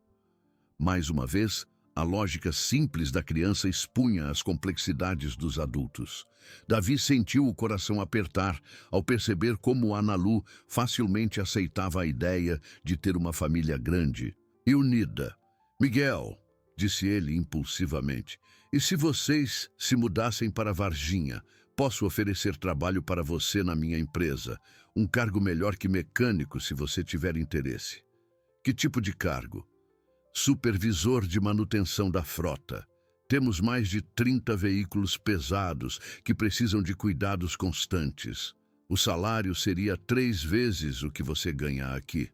Mais uma vez, a lógica simples da criança expunha as complexidades dos adultos. Davi sentiu o coração apertar ao perceber como Analu facilmente aceitava a ideia de ter uma família grande e unida. Miguel, disse ele impulsivamente, e se vocês se mudassem para Varginha, posso oferecer trabalho para você na minha empresa, um cargo melhor que mecânico se você tiver interesse. Que tipo de cargo? Supervisor de manutenção da frota. Temos mais de 30 veículos pesados que precisam de cuidados constantes. O salário seria 3 vezes o que você ganha aqui.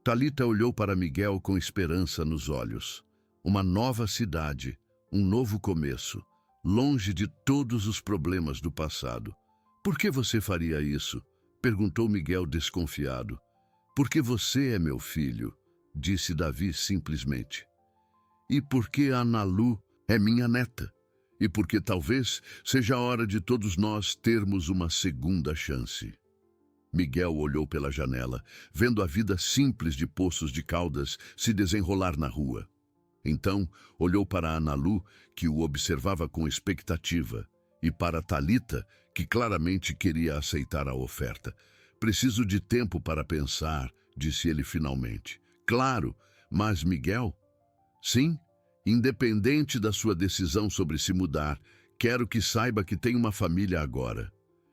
Thalita olhou para Miguel com esperança nos olhos. Uma nova cidade, um novo começo, longe de todos os problemas do passado. Por que você faria isso? Perguntou Miguel desconfiado. Porque você é meu filho, disse Davi simplesmente. E porque Analu é minha neta. E porque talvez seja a hora de todos nós termos uma segunda chance. Miguel olhou pela janela, vendo a vida simples de Poços de Caldas se desenrolar na rua. Então, olhou para Analu, que o observava com expectativa, e para Thalita, que claramente queria aceitar a oferta. Preciso de tempo para pensar, disse ele finalmente. Claro, mas Miguel? Sim, independente da sua decisão sobre se mudar, quero que saiba que tem uma família agora.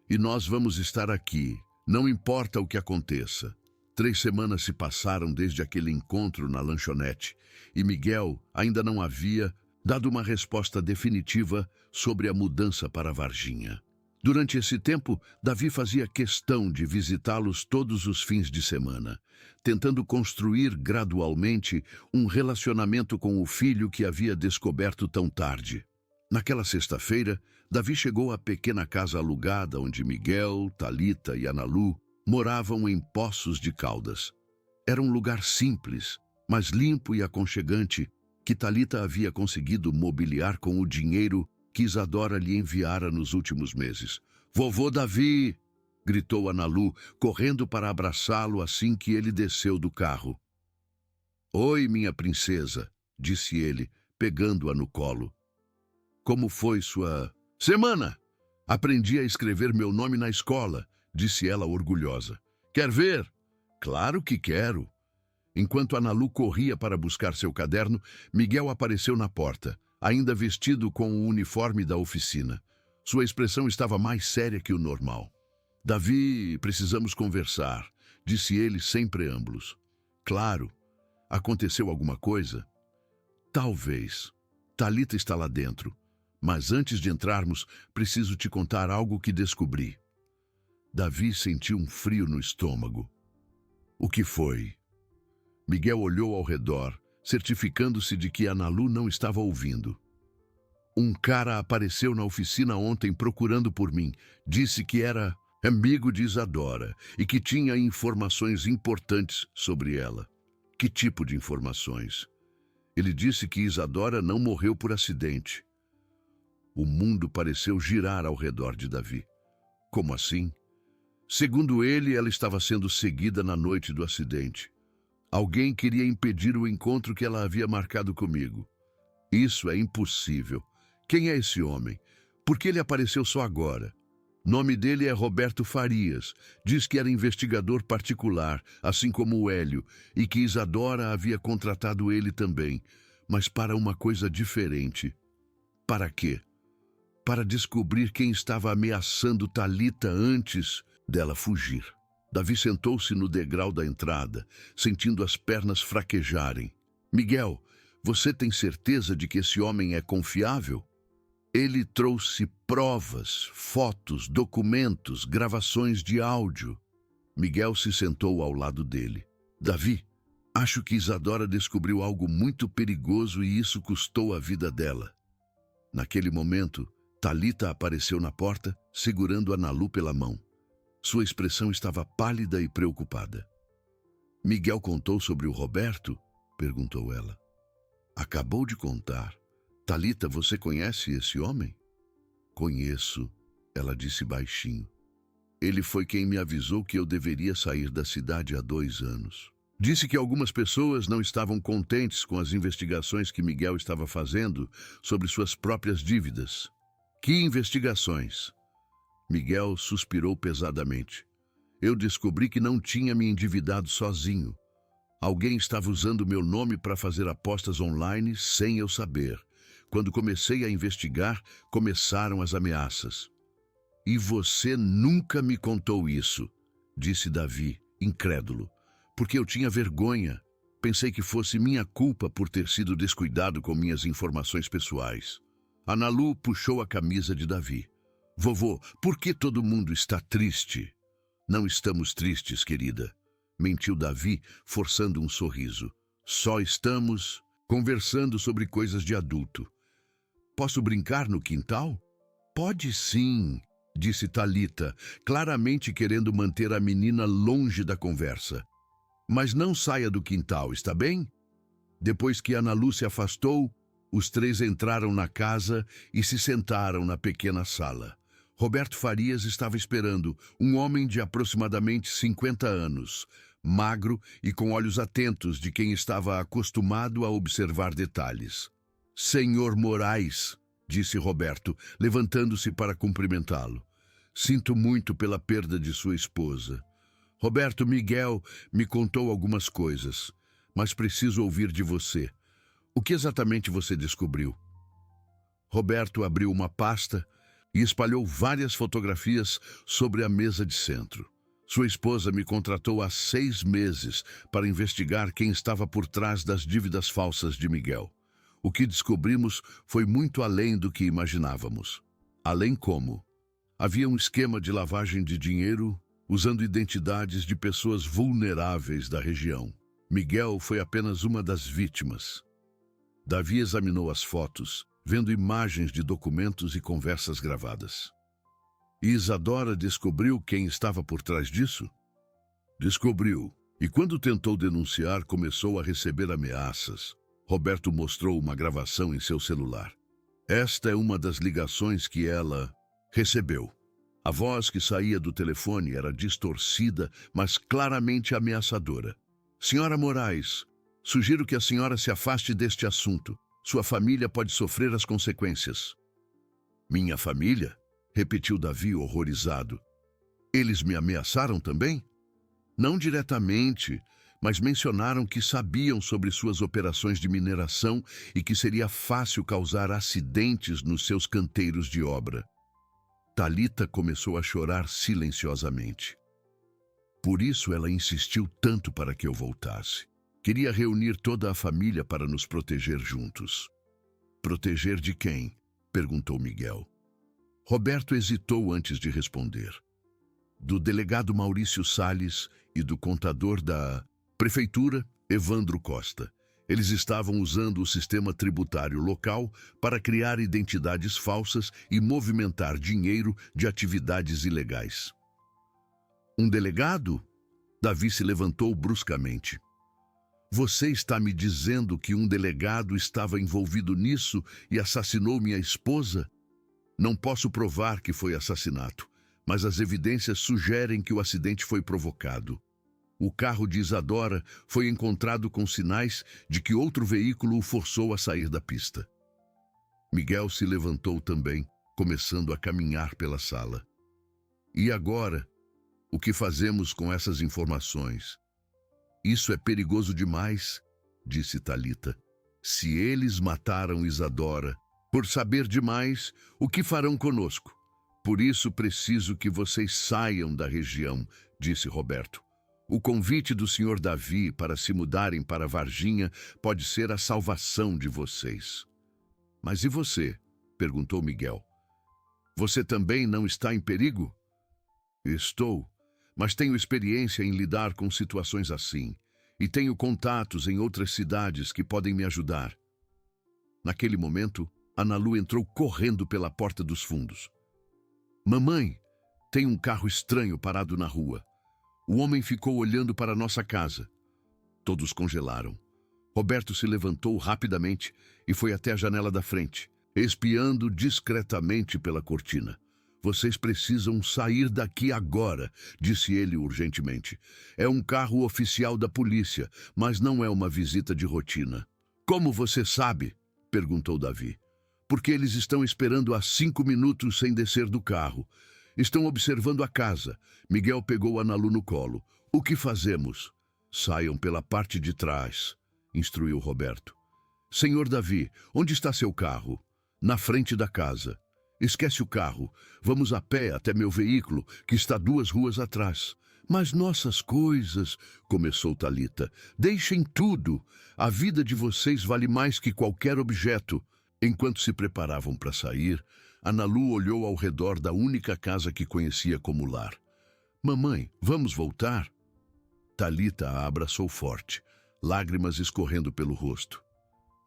E nós vamos estar aqui. Não importa o que aconteça. 3 semanas se passaram desde aquele encontro na lanchonete e Miguel ainda não havia dado uma resposta definitiva sobre a mudança para Varginha. Durante esse tempo, Davi fazia questão de visitá-los todos os fins de semana, tentando construir gradualmente um relacionamento com o filho que havia descoberto tão tarde. Naquela sexta-feira, Davi chegou à pequena casa alugada onde Miguel, Thalita e Analu moravam em Poços de Caldas. Era um lugar simples, mas limpo e aconchegante, que Thalita havia conseguido mobiliar com o dinheiro que Isadora lhe enviara nos últimos meses. Vovô Davi! Gritou Analu, correndo para abraçá-lo assim que ele desceu do carro. Oi, minha princesa, disse ele, pegando-a no colo. Como foi sua semana? Aprendi a escrever meu nome na escola, disse ela orgulhosa. Quer ver? Claro que quero. Enquanto Analu corria para buscar seu caderno, Miguel apareceu na porta, ainda vestido com o uniforme da oficina. Sua expressão estava mais séria que o normal. Davi, precisamos conversar, disse ele sem preâmbulos. Claro. Aconteceu alguma coisa? Talvez. Thalita está lá dentro. Mas antes de entrarmos, preciso te contar algo que descobri. Davi sentiu um frio no estômago. O que foi? Miguel olhou ao redor, certificando-se de que Analu não estava ouvindo. Um cara apareceu na oficina ontem procurando por mim. Disse que era amigo de Isadora e que tinha informações importantes sobre ela. Que tipo de informações? Ele disse que Isadora não morreu por acidente. O mundo pareceu girar ao redor de Davi. Como assim? Segundo ele, ela estava sendo seguida na noite do acidente. Alguém queria impedir o encontro que ela havia marcado comigo. Isso é impossível. Quem é esse homem? Por que ele apareceu só agora? Nome dele é Roberto Farias. Diz que era investigador particular, assim como o Hélio, e que Isadora havia contratado ele também, mas para uma coisa diferente. Para quê? Para descobrir quem estava ameaçando Thalita antes dela fugir. Davi sentou-se no degrau da entrada, sentindo as pernas fraquejarem. Miguel, você tem certeza de que esse homem é confiável? Ele trouxe provas, fotos, documentos, gravações de áudio. Miguel se sentou ao lado dele. Davi, acho que Isadora descobriu algo muito perigoso e isso custou a vida dela. Naquele momento, Thalita apareceu na porta, segurando Analu pela mão. Sua expressão estava pálida e preocupada. Miguel contou sobre o Roberto? Perguntou ela. Acabou de contar. Thalita, você conhece esse homem? Conheço, ela disse baixinho. Ele foi quem me avisou que eu deveria sair da cidade há 2 anos. Disse que algumas pessoas não estavam contentes com as investigações que Miguel estava fazendo sobre suas próprias dívidas. Que investigações? Miguel suspirou pesadamente. Eu descobri que não tinha me endividado sozinho. Alguém estava usando meu nome para fazer apostas online sem eu saber. Quando comecei a investigar, começaram as ameaças. E você nunca me contou isso, disse Davi, incrédulo, porque eu tinha vergonha. Pensei que fosse minha culpa por ter sido descuidado com minhas informações pessoais. Analu puxou a camisa de Davi. Vovô, por que todo mundo está triste? Não estamos tristes, querida, mentiu Davi, forçando um sorriso. Só estamos conversando sobre coisas de adulto. Posso brincar no quintal? Pode sim, disse Thalita, claramente querendo manter a menina longe da conversa. Mas não saia do quintal, está bem? Depois que Analu se afastou, os 3 entraram na casa e se sentaram na pequena sala. Roberto Farias estava esperando, um homem de aproximadamente 50 anos, magro e com olhos atentos de quem estava acostumado a observar detalhes. Senhor Moraes, disse Roberto, levantando-se para cumprimentá-lo. Sinto muito pela perda de sua esposa. Roberto, Miguel me contou algumas coisas, mas preciso ouvir de você. O que exatamente você descobriu? Roberto abriu uma pasta e espalhou várias fotografias sobre a mesa de centro. Sua esposa me contratou há 6 meses para investigar quem estava por trás das dívidas falsas de Miguel. O que descobrimos foi muito além do que imaginávamos. Além como? Havia um esquema de lavagem de dinheiro usando identidades de pessoas vulneráveis da região. Miguel foi apenas uma das vítimas. Davi examinou as fotos, vendo imagens de documentos e conversas gravadas. E Isadora descobriu quem estava por trás disso? Descobriu. E quando tentou denunciar, começou a receber ameaças. Roberto mostrou uma gravação em seu celular. Esta é uma das ligações que ela recebeu. A voz que saía do telefone era distorcida, mas claramente ameaçadora. Senhora Moraes, sugiro que a senhora se afaste deste assunto. Sua família pode sofrer as consequências. Minha família? Repetiu Davi horrorizado. Eles me ameaçaram também? Não diretamente, mas mencionaram que sabiam sobre suas operações de mineração e que seria fácil causar acidentes nos seus canteiros de obra. Talita começou a chorar silenciosamente. Por isso ela insistiu tanto para que eu voltasse. Queria reunir toda a família para nos proteger juntos. Proteger de quem? Perguntou Miguel. Roberto hesitou antes de responder. Do delegado Maurício Salles e do contador da prefeitura, Evandro Costa. Eles estavam usando o sistema tributário local para criar identidades falsas e movimentar dinheiro de atividades ilegais. Um delegado? Davi se levantou bruscamente. Você está me dizendo que um delegado estava envolvido nisso e assassinou minha esposa? Não posso provar que foi assassinato, mas as evidências sugerem que o acidente foi provocado. O carro de Isadora foi encontrado com sinais de que outro veículo o forçou a sair da pista. Miguel se levantou também, começando a caminhar pela sala. E agora? O que fazemos com essas informações? Isso é perigoso demais, disse Talita. Se eles mataram Isadora, por saber demais, o que farão conosco? Por isso preciso que vocês saiam da região, disse Roberto. O convite do Sr. Davi para se mudarem para Varginha pode ser a salvação de vocês. Mas e você? Perguntou Miguel. Você também não está em perigo? Estou, mas tenho experiência em lidar com situações assim, e tenho contatos em outras cidades que podem me ajudar. Naquele momento, Ana Lu entrou correndo pela porta dos fundos. Mamãe, tem um carro estranho parado na rua. O homem ficou olhando para nossa casa. Todos congelaram. Roberto se levantou rapidamente e foi até a janela da frente, espiando discretamente pela cortina. Vocês precisam sair daqui agora, disse ele urgentemente. É um carro oficial da polícia, mas não é uma visita de rotina. Como você sabe? Perguntou Davi. Porque eles estão esperando há 5 minutos sem descer do carro. Estão observando a casa. Miguel pegou Ana Lu no colo. O que fazemos? Saiam pela parte de trás, instruiu Roberto. Senhor Davi, onde está seu carro? Na frente da casa. Esquece o carro. Vamos a pé até meu veículo, que está 2 ruas atrás. Mas nossas coisas, começou Talita. Deixem tudo. A vida de vocês vale mais que qualquer objeto. Enquanto se preparavam para sair, Ana Lu olhou ao redor da única casa que conhecia como lar. Mamãe, vamos voltar? Talita a abraçou forte, lágrimas escorrendo pelo rosto.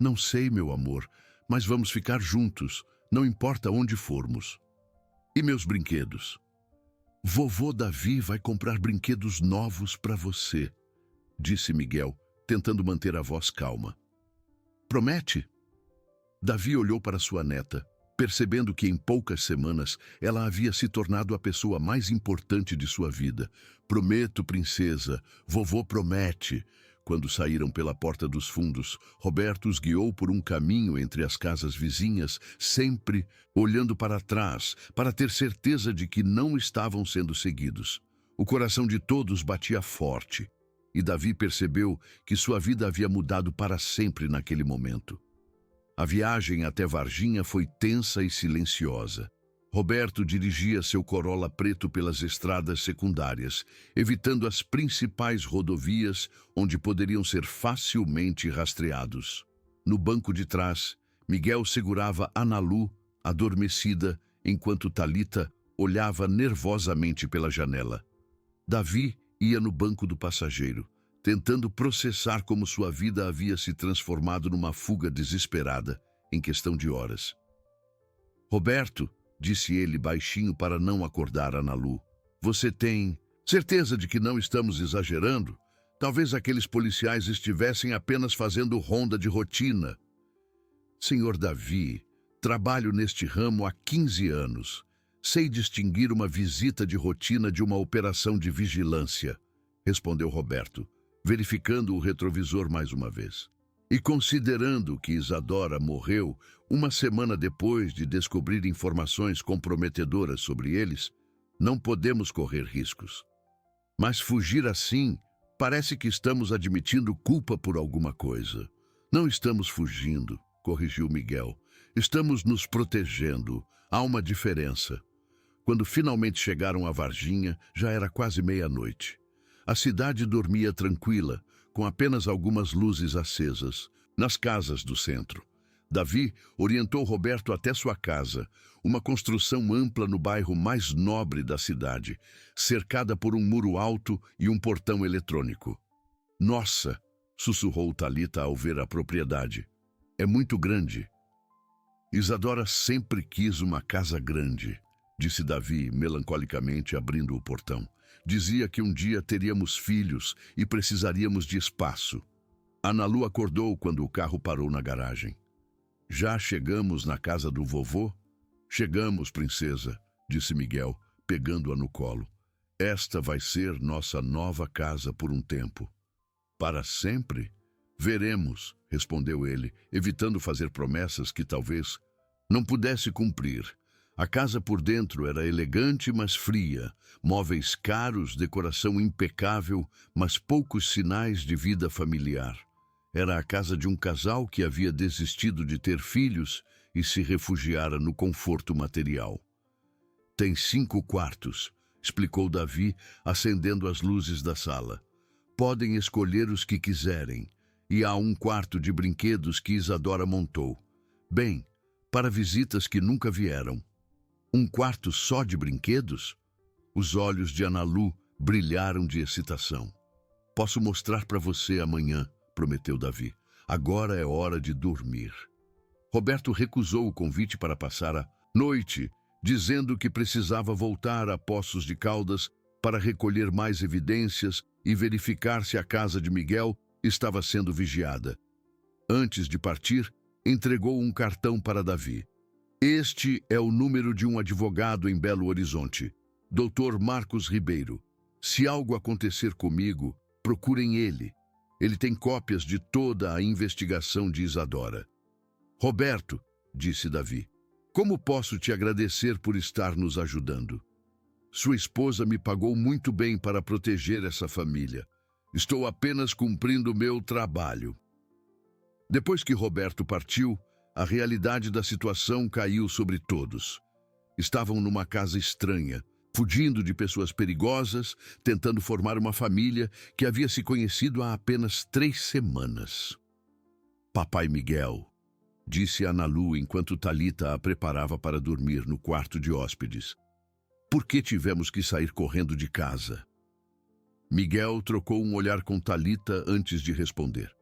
Não sei, meu amor, mas vamos ficar juntos, não importa onde formos. E meus brinquedos? Vovô Davi vai comprar brinquedos novos para você, disse Miguel, tentando manter a voz calma. Promete? Davi olhou para sua neta, percebendo que em poucas semanas ela havia se tornado a pessoa mais importante de sua vida. Prometo, princesa, vovô promete. Quando saíram pela porta dos fundos, Roberto os guiou por um caminho entre as casas vizinhas, sempre olhando para trás, para ter certeza de que não estavam sendo seguidos. O coração de todos batia forte, e Davi percebeu que sua vida havia mudado para sempre naquele momento. A viagem até Varginha foi tensa e silenciosa. Roberto dirigia seu Corolla preto pelas estradas secundárias, evitando as principais rodovias onde poderiam ser facilmente rastreados. No banco de trás, Miguel segurava Ana Lu, adormecida, enquanto Talita olhava nervosamente pela janela. Davi ia no banco do passageiro, tentando processar como sua vida havia se transformado numa fuga desesperada, em questão de horas. Roberto, disse ele baixinho para não acordar Ana Lu, você tem certeza de que não estamos exagerando? Talvez aqueles policiais estivessem apenas fazendo ronda de rotina. Senhor Davi, trabalho neste ramo há 15 anos. Sei distinguir uma visita de rotina de uma operação de vigilância, respondeu Roberto, verificando o retrovisor mais uma vez. E considerando que Isadora morreu 1 semana depois de descobrir informações comprometedoras sobre eles, não podemos correr riscos. Mas fugir assim parece que estamos admitindo culpa por alguma coisa. Não estamos fugindo, corrigiu Miguel. Estamos nos protegendo. Há uma diferença. Quando finalmente chegaram a Varginha, já era quase meia-noite. A cidade dormia tranquila, com apenas algumas luzes acesas, nas casas do centro. Davi orientou Roberto até sua casa, uma construção ampla no bairro mais nobre da cidade, cercada por um muro alto e um portão eletrônico. Nossa, sussurrou Talita ao ver a propriedade. É muito grande. Isadora sempre quis uma casa grande, disse Davi melancolicamente abrindo o portão. Dizia que um dia teríamos filhos e precisaríamos de espaço. Analu acordou quando o carro parou na garagem. Já chegamos na casa do vovô? Chegamos, princesa, disse Miguel, pegando-a no colo. Esta vai ser nossa nova casa por um tempo. Para sempre? Veremos, respondeu ele, evitando fazer promessas que talvez não pudesse cumprir. A casa por dentro era elegante, mas fria, móveis caros, decoração impecável, mas poucos sinais de vida familiar. Era a casa de um casal que havia desistido de ter filhos e se refugiara no conforto material. Tem 5 quartos, explicou Davi, acendendo as luzes da sala. Podem escolher os que quiserem, e há um quarto de brinquedos que Isadora montou. Bem, para visitas que nunca vieram. Um quarto só de brinquedos? Os olhos de Analu brilharam de excitação. Posso mostrar para você amanhã, prometeu Davi. Agora é hora de dormir. Roberto recusou o convite para passar a noite, dizendo que precisava voltar a Poços de Caldas para recolher mais evidências e verificar se a casa de Miguel estava sendo vigiada. Antes de partir, entregou um cartão para Davi. Este é o número de um advogado em Belo Horizonte, Dr. Marcos Ribeiro. Se algo acontecer comigo, procurem ele. Ele tem cópias de toda a investigação de Isadora. Roberto, disse Davi, como posso te agradecer por estar nos ajudando? Sua esposa me pagou muito bem para proteger essa família. Estou apenas cumprindo meu trabalho. Depois que Roberto partiu, a realidade da situação caiu sobre todos. Estavam numa casa estranha, fugindo de pessoas perigosas, tentando formar uma família que havia se conhecido há apenas 3 semanas. Papai Miguel, disse Analu enquanto Talita a preparava para dormir no quarto de hóspedes. Por que tivemos que sair correndo de casa? Miguel trocou um olhar com Talita antes de responder.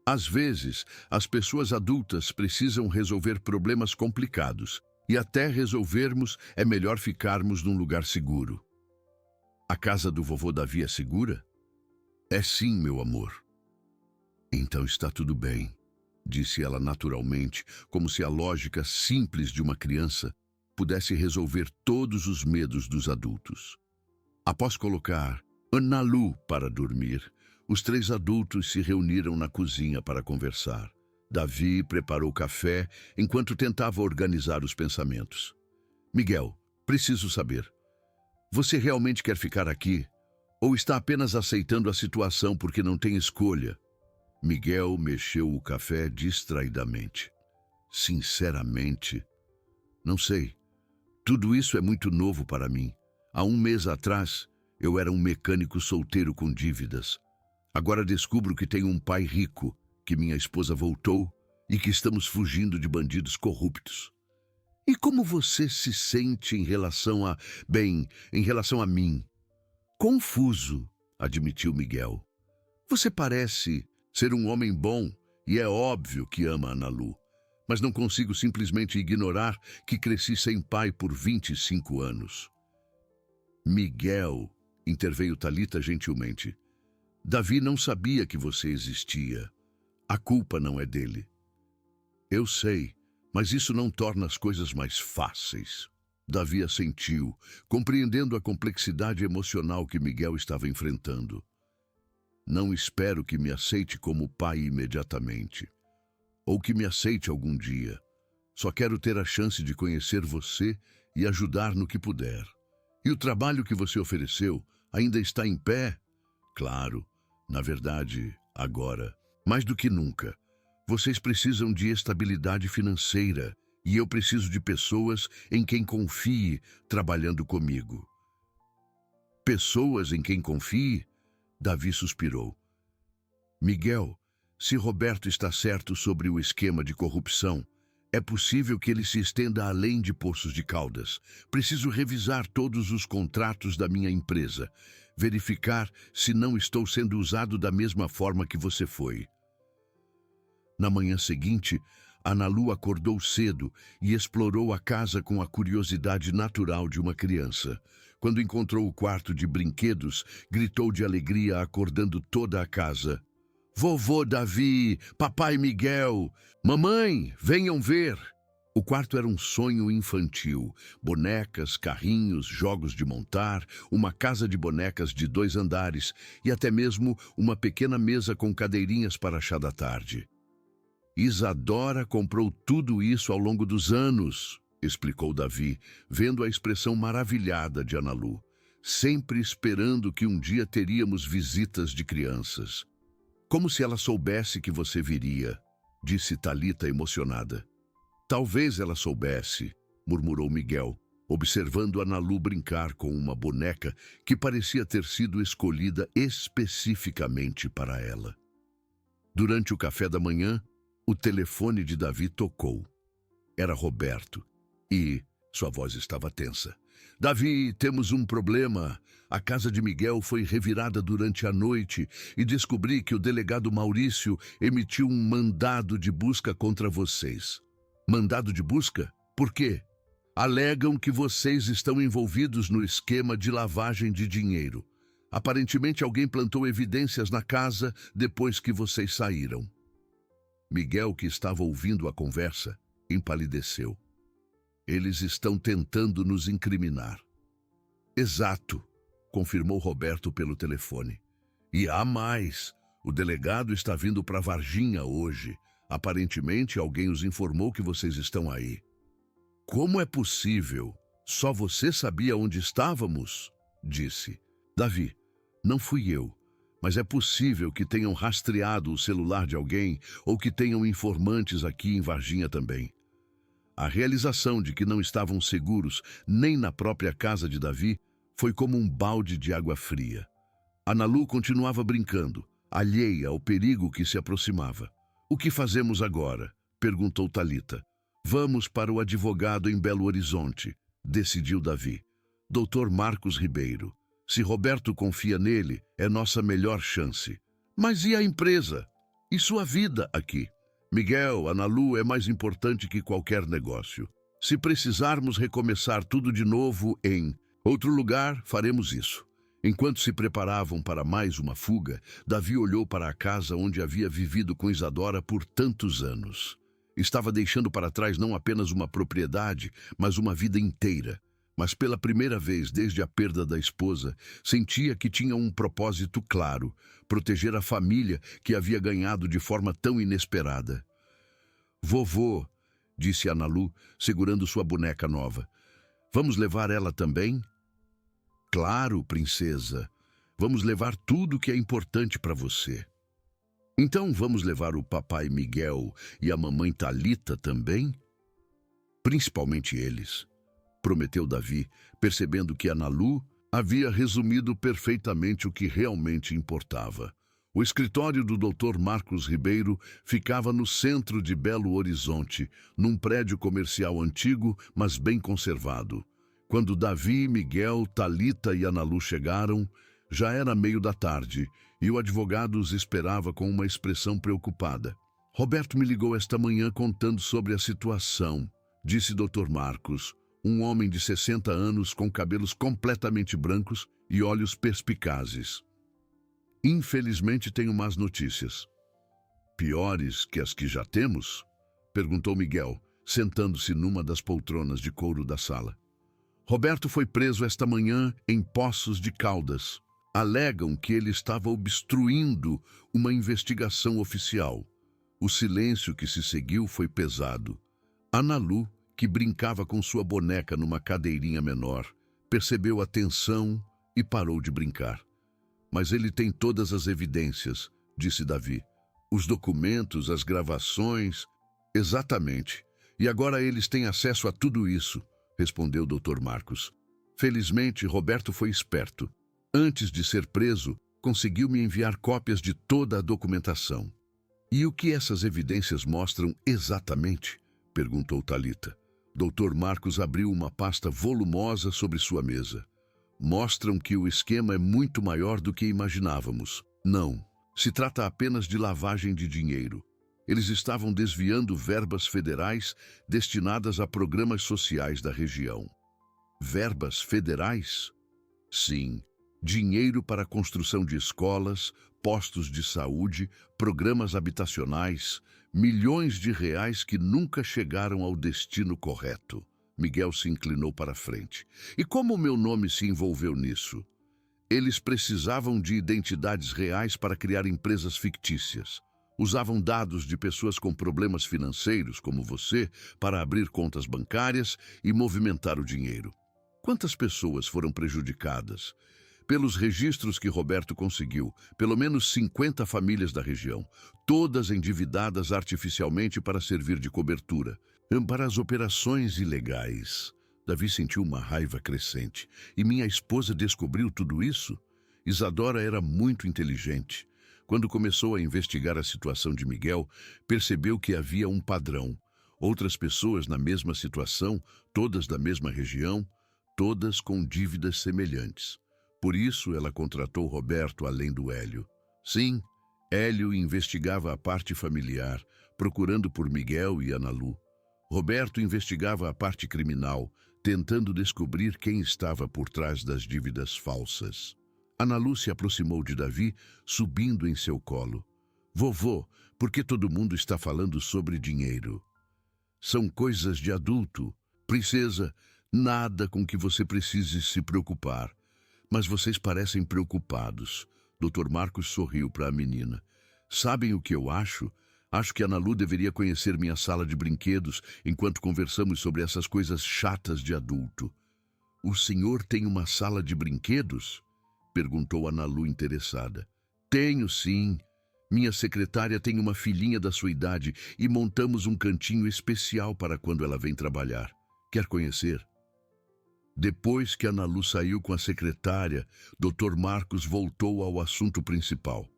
Às vezes, as pessoas adultas precisam resolver problemas complicados, e até resolvermos é melhor ficarmos num lugar seguro. A casa do vovô Davi é segura? É sim, meu amor. Então está tudo bem, disse ela naturalmente, como se a lógica simples de uma criança pudesse resolver todos os medos dos adultos. Após colocar Analu para dormir, os 3 adultos se reuniram na cozinha para conversar. Davi preparou café enquanto tentava organizar os pensamentos. Miguel, preciso saber. Você realmente quer ficar aqui? Ou está apenas aceitando a situação porque não tem escolha? Miguel mexeu o café distraidamente. Sinceramente, não sei. Tudo isso é muito novo para mim. Há 1 mês atrás, eu era um mecânico solteiro com dívidas. Agora descubro que tenho um pai rico, que minha esposa voltou e que estamos fugindo de bandidos corruptos. E como você se sente em relação em relação a mim? Confuso, admitiu Miguel. Você parece ser um homem bom e é óbvio que ama Analu, mas não consigo simplesmente ignorar que cresci sem pai por 25 anos. Miguel, interveio Talita gentilmente. Davi não sabia que você existia. A culpa não é dele. Eu sei, mas isso não torna as coisas mais fáceis. Davi assentiu, compreendendo a complexidade emocional que Miguel estava enfrentando. Não espero que me aceite como pai imediatamente, ou que me aceite algum dia. Só quero ter a chance de conhecer você e ajudar no que puder. E o trabalho que você ofereceu ainda está em pé? Claro, na verdade, agora, mais do que nunca. Vocês precisam de estabilidade financeira e eu preciso de pessoas em quem confie trabalhando comigo. Pessoas em quem confie? Davi suspirou. Miguel, se Roberto está certo sobre o esquema de corrupção, é possível que ele se estenda além de Poços de Caldas. Preciso revisar todos os contratos da minha empresa, verificar se não estou sendo usado da mesma forma que você foi. Na manhã seguinte, Analu acordou cedo e explorou a casa com a curiosidade natural de uma criança. Quando encontrou o quarto de brinquedos, gritou de alegria, acordando toda a casa. Vovô Davi, papai Miguel, mamãe, venham ver! O quarto era um sonho infantil. Bonecas, carrinhos, jogos de montar, uma casa de bonecas de 2 andares e até mesmo uma pequena mesa com cadeirinhas para chá da tarde. Isadora comprou tudo isso ao longo dos anos, explicou Davi, vendo a expressão maravilhada de Analu, sempre esperando que um dia teríamos visitas de crianças. Como se ela soubesse que você viria, disse Talita emocionada. Talvez ela soubesse, murmurou Miguel, observando Analu brincar com uma boneca que parecia ter sido escolhida especificamente para ela. Durante o café da manhã, o telefone de Davi tocou. Era Roberto e sua voz estava tensa. Davi, temos um problema. A casa de Miguel foi revirada durante a noite e descobri que o delegado Maurício emitiu um mandado de busca contra vocês. Mandado de busca? Por quê? Alegam que vocês estão envolvidos no esquema de lavagem de dinheiro. Aparentemente alguém plantou evidências na casa depois que vocês saíram. Miguel, que estava ouvindo a conversa, empalideceu. Eles estão tentando nos incriminar. Exato, confirmou Roberto pelo telefone. E há mais. O delegado está vindo para Varginha hoje. Aparentemente alguém os informou que vocês estão aí. Como é possível? Só você sabia onde estávamos? Disse. Davi, não fui eu. Mas é possível que tenham rastreado o celular de alguém ou que tenham informantes aqui em Varginha também. A realização de que não estavam seguros nem na própria casa de Davi foi como um balde de água fria. Analu continuava brincando, alheia ao perigo que se aproximava. O que fazemos agora? Perguntou Talita. Vamos para o advogado em Belo Horizonte, decidiu Davi. Dr. Marcos Ribeiro. Se Roberto confia nele, é nossa melhor chance. Mas e a empresa? E sua vida aqui? Miguel, Analu é mais importante que qualquer negócio. Se precisarmos recomeçar tudo de novo em outro lugar, faremos isso. Enquanto se preparavam para mais uma fuga, Davi olhou para a casa onde havia vivido com Isadora por tantos anos. Estava deixando para trás não apenas uma propriedade, mas uma vida inteira. Mas pela primeira vez desde a perda da esposa, sentia que tinha um propósito claro, proteger a família que havia ganhado de forma tão inesperada. Vovô, disse Analu, segurando sua boneca nova. Vamos levar ela também? Claro, princesa. Vamos levar tudo que é importante para você. Então vamos levar o papai Miguel e a mamãe Talita também? Principalmente eles, prometeu Davi, percebendo que Analu havia resumido perfeitamente o que realmente importava. O escritório do Dr. Marcos Ribeiro ficava no centro de Belo Horizonte, num prédio comercial antigo, mas bem conservado. Quando Davi, Miguel, Talita e Analu chegaram, já era meio da tarde e o advogado os esperava com uma expressão preocupada. Roberto me ligou esta manhã contando sobre a situação, disse Dr. Marcos, um homem de 60 anos com cabelos completamente brancos e olhos perspicazes. Infelizmente tenho más notícias. Piores que as que já temos? Perguntou Miguel, sentando-se numa das poltronas de couro da sala. Roberto foi preso esta manhã em Poços de Caldas. Alegam que ele estava obstruindo uma investigação oficial. O silêncio que se seguiu foi pesado. Analu, que brincava com sua boneca numa cadeirinha menor, percebeu a tensão e parou de brincar. Mas ele tem todas as evidências, disse Davi. Os documentos, as gravações... Exatamente. E agora eles têm acesso a tudo isso, respondeu o Dr. Marcos. Felizmente, Roberto foi esperto. Antes de ser preso, conseguiu me enviar cópias de toda a documentação. E o que essas evidências mostram exatamente? Perguntou Thalita. Dr. Marcos abriu uma pasta volumosa sobre sua mesa. Mostram que o esquema é muito maior do que imaginávamos. Não, se trata apenas de lavagem de dinheiro. Eles estavam desviando verbas federais destinadas a programas sociais da região. Verbas federais? Sim, dinheiro para a construção de escolas, postos de saúde, programas habitacionais, milhões de reais que nunca chegaram ao destino correto. Miguel se inclinou para a frente. E como o meu nome se envolveu nisso? Eles precisavam de identidades reais para criar empresas fictícias. Usavam dados de pessoas com problemas financeiros, como você, para abrir contas bancárias e movimentar o dinheiro. Quantas pessoas foram prejudicadas? Pelos registros que Roberto conseguiu, pelo menos 50 famílias da região, todas endividadas artificialmente para servir de cobertura, para as operações ilegais. Davi sentiu uma raiva crescente. E minha esposa descobriu tudo isso? Isadora era muito inteligente. Quando começou a investigar a situação de Miguel, percebeu que havia um padrão. Outras pessoas na mesma situação, todas da mesma região, todas com dívidas semelhantes. Por isso, ela contratou Roberto além do Hélio. Sim, Hélio investigava a parte familiar, procurando por Miguel e Analu. Roberto investigava a parte criminal, tentando descobrir quem estava por trás das dívidas falsas. Analu se aproximou de Davi, subindo em seu colo. Vovô, por que todo mundo está falando sobre dinheiro? São coisas de adulto. Princesa, nada com que você precise se preocupar. Mas vocês parecem preocupados. Dr. Marcos sorriu para a menina. Sabem o que eu acho? Acho que a Analu deveria conhecer minha sala de brinquedos enquanto conversamos sobre essas coisas chatas de adulto. O senhor tem uma sala de brinquedos? Perguntou Analu interessada. Tenho, sim. Minha secretária tem uma filhinha da sua idade e montamos um cantinho especial para quando ela vem trabalhar. Quer conhecer? Depois que Analu saiu com a secretária, Dr. Marcos voltou ao assunto principal.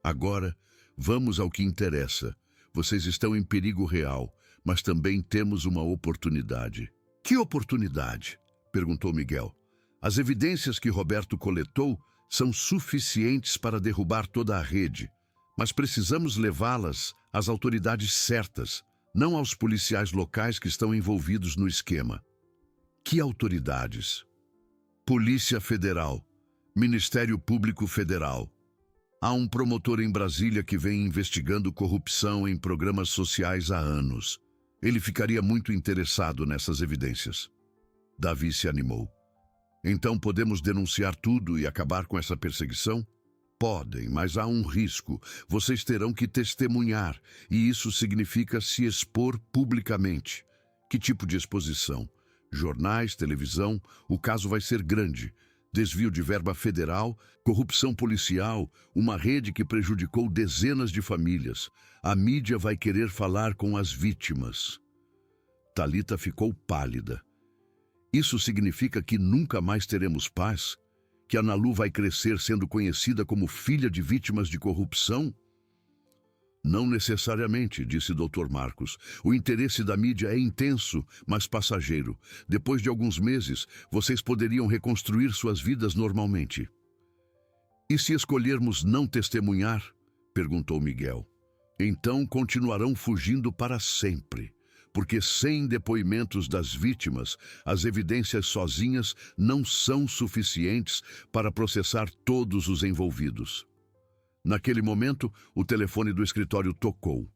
Agora, vamos ao que interessa. Vocês estão em perigo real, mas também temos uma oportunidade. Que oportunidade? Perguntou Miguel. As evidências que Roberto coletou são suficientes para derrubar toda a rede, mas precisamos levá-las às autoridades certas, não aos policiais locais que estão envolvidos no esquema. Que autoridades? Polícia Federal, Ministério Público Federal. Há um promotor em Brasília que vem investigando corrupção em programas sociais há anos. Ele ficaria muito interessado nessas evidências. Davi se animou. Então podemos denunciar tudo e acabar com essa perseguição? Podem, mas há um risco. Vocês terão que testemunhar, e isso significa se expor publicamente. Que tipo de exposição? Jornais, televisão, o caso vai ser grande. Desvio de verba federal, corrupção policial, uma rede que prejudicou dezenas de famílias. A mídia vai querer falar com as vítimas. Thalita ficou pálida. Isso significa que nunca mais teremos paz? Que a Analu vai crescer sendo conhecida como filha de vítimas de corrupção? Não necessariamente, disse Dr. Marcos. O interesse da mídia é intenso, mas passageiro. Depois de alguns meses, vocês poderiam reconstruir suas vidas normalmente. E se escolhermos não testemunhar? Perguntou Miguel. Então continuarão fugindo para sempre. Porque sem depoimentos das vítimas, as evidências sozinhas não são suficientes para processar todos os envolvidos. Naquele momento, o telefone do escritório tocou.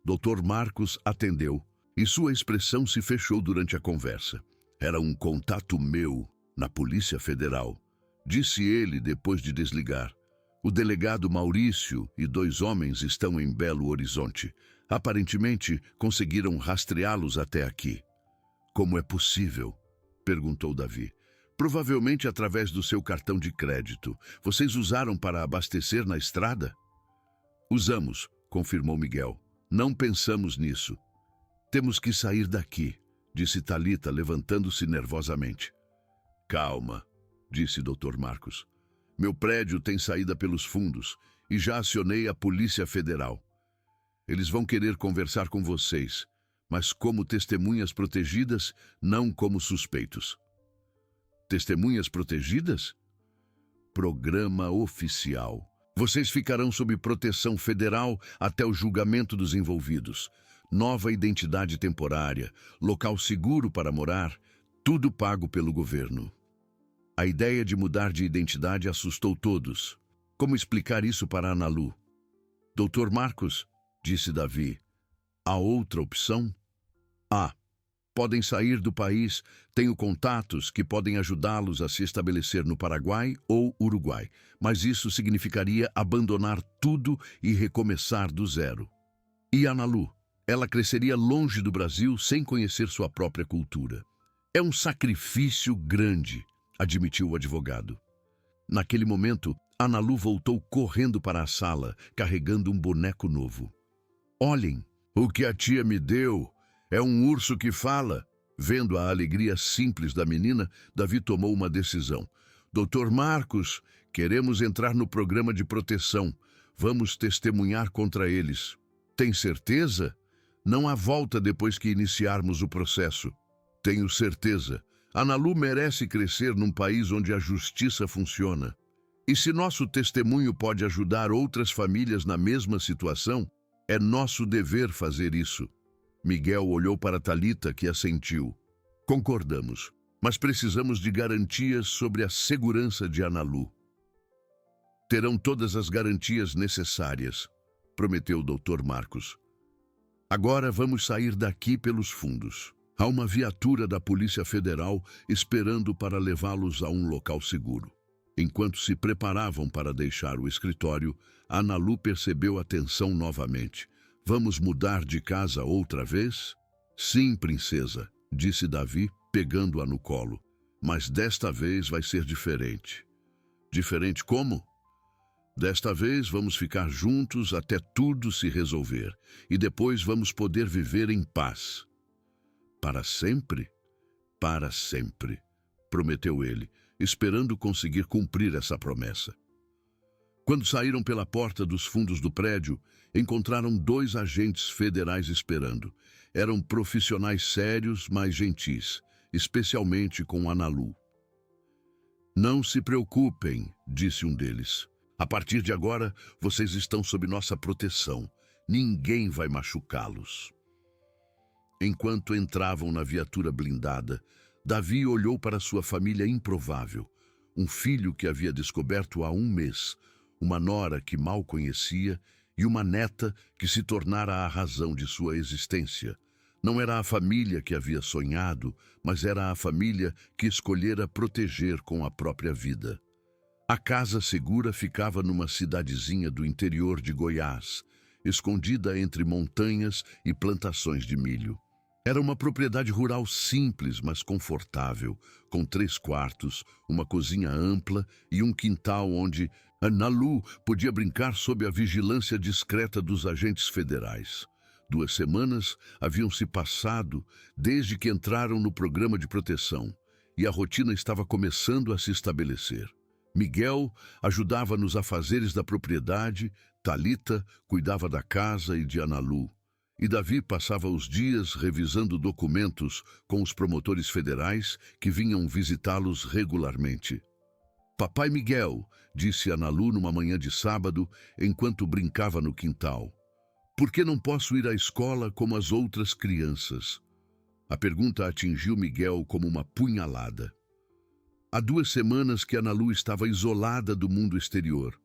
Dr. Marcos atendeu e sua expressão se fechou durante a conversa. Era um contato meu, na Polícia Federal, disse ele depois de desligar. O delegado Maurício e 2 homens estão em Belo Horizonte. Aparentemente, conseguiram rastreá-los até aqui. Como é possível? Perguntou Davi. Provavelmente através do seu cartão de crédito. Vocês usaram para abastecer na estrada? Usamos, confirmou Miguel. Não pensamos nisso. Temos que sair daqui, disse Talita, levantando-se nervosamente. Calma, disse Dr. Marcos. Meu prédio tem saída pelos fundos e já acionei a Polícia Federal. Eles vão querer conversar com vocês, mas como testemunhas protegidas, não como suspeitos. Testemunhas protegidas? Programa oficial. Vocês ficarão sob proteção federal até o julgamento dos envolvidos. Nova identidade temporária, local seguro para morar, tudo pago pelo governo. A ideia de mudar de identidade assustou todos. Como explicar isso para Analu? Dr. Marcos, disse Davi, há outra opção? Podem sair do país, tenho contatos que podem ajudá-los a se estabelecer no Paraguai ou Uruguai, mas isso significaria abandonar tudo e recomeçar do zero. E Analu? Ela cresceria longe do Brasil sem conhecer sua própria cultura. É um sacrifício grande, admitiu o advogado. Naquele momento, Analu voltou correndo para a sala, carregando um boneco novo. Olhem, o que a tia me deu! É um urso que fala. Vendo a alegria simples da menina, Davi tomou uma decisão. Dr. Marcos, queremos entrar no programa de proteção. Vamos testemunhar contra eles. Tem certeza? Não há volta depois que iniciarmos o processo. Tenho certeza. Analu merece crescer num país onde a justiça funciona. E se nosso testemunho pode ajudar outras famílias na mesma situação, é nosso dever fazer isso. Miguel olhou para Talita, que assentiu. Concordamos, mas precisamos de garantias sobre a segurança de Analu. Terão todas as garantias necessárias, prometeu o Dr. Marcos. Agora vamos sair daqui pelos fundos. Há uma viatura da Polícia Federal esperando para levá-los a um local seguro. Enquanto se preparavam para deixar o escritório, Analu percebeu a tensão novamente. Vamos mudar de casa outra vez? Sim, princesa, disse Davi, pegando-a no colo. Mas desta vez vai ser diferente. Diferente como? Desta vez vamos ficar juntos até tudo se resolver. E depois vamos poder viver em paz. Para sempre? Para sempre, prometeu ele, esperando conseguir cumprir essa promessa. Quando saíram pela porta dos fundos do prédio, encontraram 2 agentes federais esperando. Eram profissionais sérios, mas gentis, especialmente com Analu. Não se preocupem, disse um deles. A partir de agora, vocês estão sob nossa proteção. Ninguém vai machucá-los. Enquanto entravam na viatura blindada, Davi olhou para sua família improvável. Um filho que havia descoberto há 1 mês, uma nora que mal conhecia e uma neta que se tornara a razão de sua existência. Não era a família que havia sonhado, mas era a família que escolhera proteger com a própria vida. A casa segura ficava numa cidadezinha do interior de Goiás, escondida entre montanhas e plantações de milho. Era uma propriedade rural simples, mas confortável, com 3 quartos, uma cozinha ampla e um quintal onde Analu podia brincar sob a vigilância discreta dos agentes federais. 2 semanas haviam se passado desde que entraram no programa de proteção e a rotina estava começando a se estabelecer. Miguel ajudava nos afazeres da propriedade, Talita cuidava da casa e de Analu. E Davi passava os dias revisando documentos com os promotores federais que vinham visitá-los regularmente. Papai Miguel, disse Analu numa manhã de sábado, enquanto brincava no quintal. Por que não posso ir à escola como as outras crianças? A pergunta atingiu Miguel como uma punhalada. Há 2 semanas que Analu estava isolada do mundo exterior,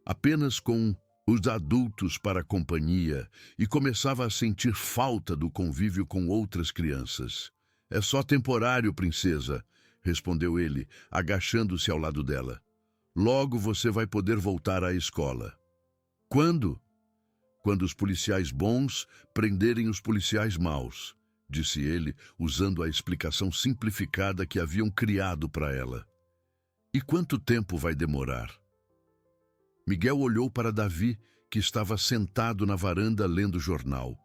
apenas com os adultos para companhia, e começava a sentir falta do convívio com outras crianças. É só temporário, princesa, respondeu ele, agachando-se ao lado dela. Logo você vai poder voltar à escola. Quando? Quando os policiais bons prenderem os policiais maus. disse ele, usando a explicação simplificada que haviam criado para ela. E quanto tempo vai demorar? Miguel olhou para Davi, que estava sentado na varanda lendo jornal.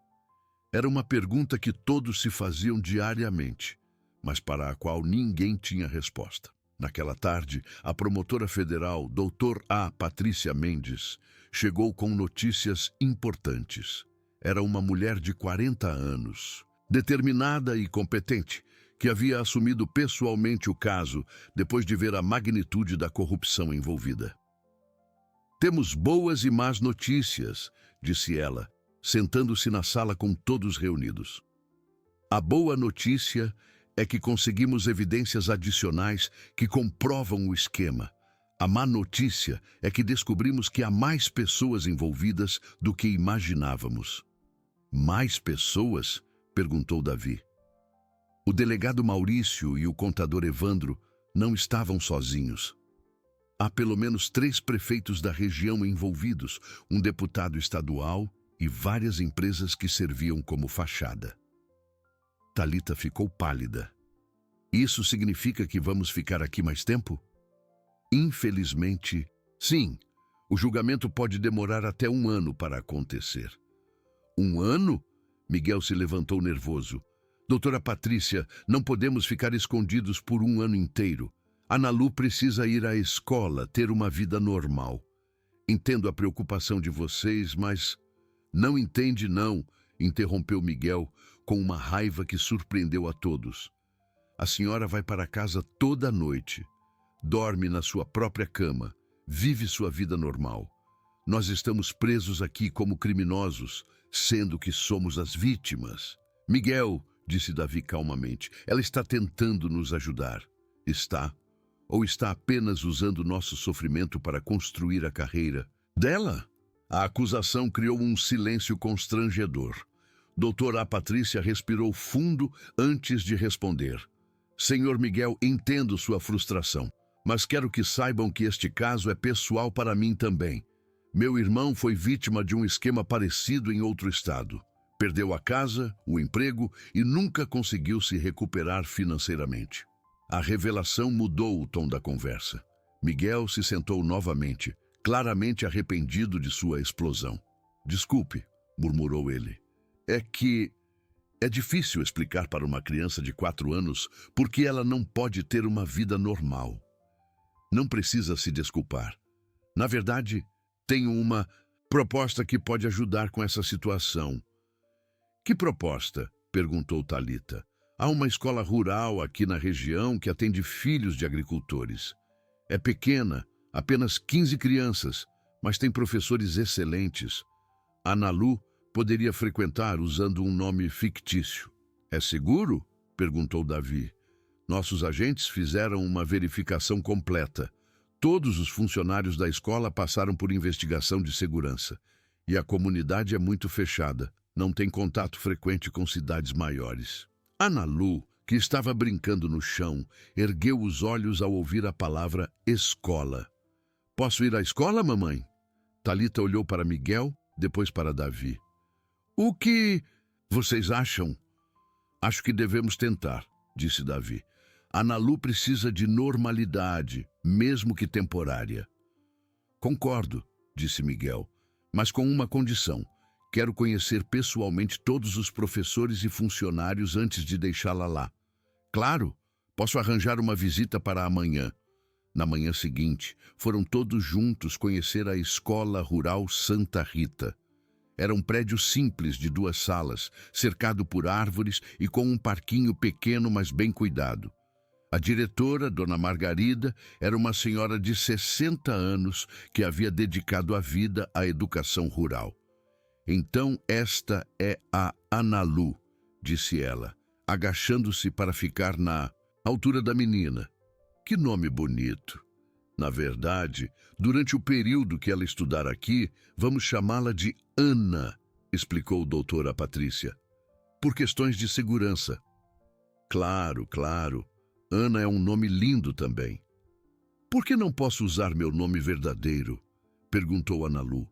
Era uma pergunta que todos se faziam diariamente, mas para a qual ninguém tinha resposta. Naquela tarde, a promotora federal, Dr. A. Patrícia Mendes, chegou com notícias importantes. Era uma mulher de 40 anos, determinada e competente, que havia assumido pessoalmente o caso depois de ver a magnitude da corrupção envolvida. Temos boas e más notícias, disse ela, sentando-se na sala com todos reunidos. A boa notícia é que conseguimos evidências adicionais que comprovam o esquema. A má notícia é que descobrimos que há mais pessoas envolvidas do que imaginávamos. Mais pessoas? Perguntou Davi. O delegado Maurício e o contador Evandro não estavam sozinhos. Há pelo menos 3 prefeitos da região envolvidos, um deputado estadual e várias empresas que serviam como fachada. Thalita ficou pálida. Isso significa que vamos ficar aqui mais tempo? Infelizmente, sim. O julgamento pode demorar até 1 ano para acontecer. 1 ano? Miguel se levantou nervoso. Doutora Patrícia, não podemos ficar escondidos por 1 ano inteiro. Ana Lu precisa ir à escola, ter uma vida normal. Entendo a preocupação de vocês, mas... Não entende, não, interrompeu Miguel, com uma raiva que surpreendeu a todos. A senhora vai para casa toda noite, dorme na sua própria cama, vive sua vida normal. Nós estamos presos aqui como criminosos, sendo que somos as vítimas. Miguel, disse Davi calmamente, ela está tentando nos ajudar. Está? Ou está apenas usando nosso sofrimento para construir a carreira dela? A acusação criou um silêncio constrangedor. Doutora Patrícia respirou fundo antes de responder. Senhor Miguel, entendo sua frustração, mas quero que saibam que este caso é pessoal para mim também. Meu irmão foi vítima de um esquema parecido em outro estado. Perdeu a casa, o emprego e nunca conseguiu se recuperar financeiramente. A revelação mudou o tom da conversa. Miguel se sentou novamente, claramente arrependido de sua explosão. Desculpe, murmurou ele. É difícil explicar para uma criança de 4 anos por que ela não pode ter uma vida normal. Não precisa se desculpar. Na verdade, tenho uma proposta que pode ajudar com essa situação. Que proposta? Perguntou Thalita. Há uma escola rural aqui na região que atende filhos de agricultores. É pequena, apenas 15 crianças, mas tem professores excelentes. Ana Lu poderia frequentar usando um nome fictício. É seguro? Perguntou Davi. Nossos agentes fizeram uma verificação completa. Todos os funcionários da escola passaram por investigação de segurança. E a comunidade é muito fechada. Não tem contato frequente com cidades maiores. Ana Lu, que estava brincando no chão, ergueu os olhos ao ouvir a palavra escola. Posso ir à escola, mamãe? Thalita olhou para Miguel, depois para Davi. O que vocês acham? Acho que devemos tentar, disse Davi. Ana Lu precisa de normalidade, mesmo que temporária. Concordo, disse Miguel, mas com uma condição. Quero conhecer pessoalmente todos os professores e funcionários antes de deixá-la lá. Claro, posso arranjar uma visita para amanhã. Na manhã seguinte, foram todos juntos conhecer a Escola Rural Santa Rita. Era um prédio simples de 2 salas, cercado por árvores e com um parquinho pequeno, mas bem cuidado. A diretora, Dona Margarida, era uma senhora de 60 anos que havia dedicado a vida à educação rural. Então esta é a Ana Lu, disse ela, agachando-se para ficar na altura da menina. Que nome bonito! Na verdade, durante o período que ela estudar aqui, vamos chamá-la de Ana, explicou doutora Patrícia. Por questões de segurança. Claro, claro. Ana é um nome lindo também. Por que não posso usar meu nome verdadeiro? Perguntou Ana Lu.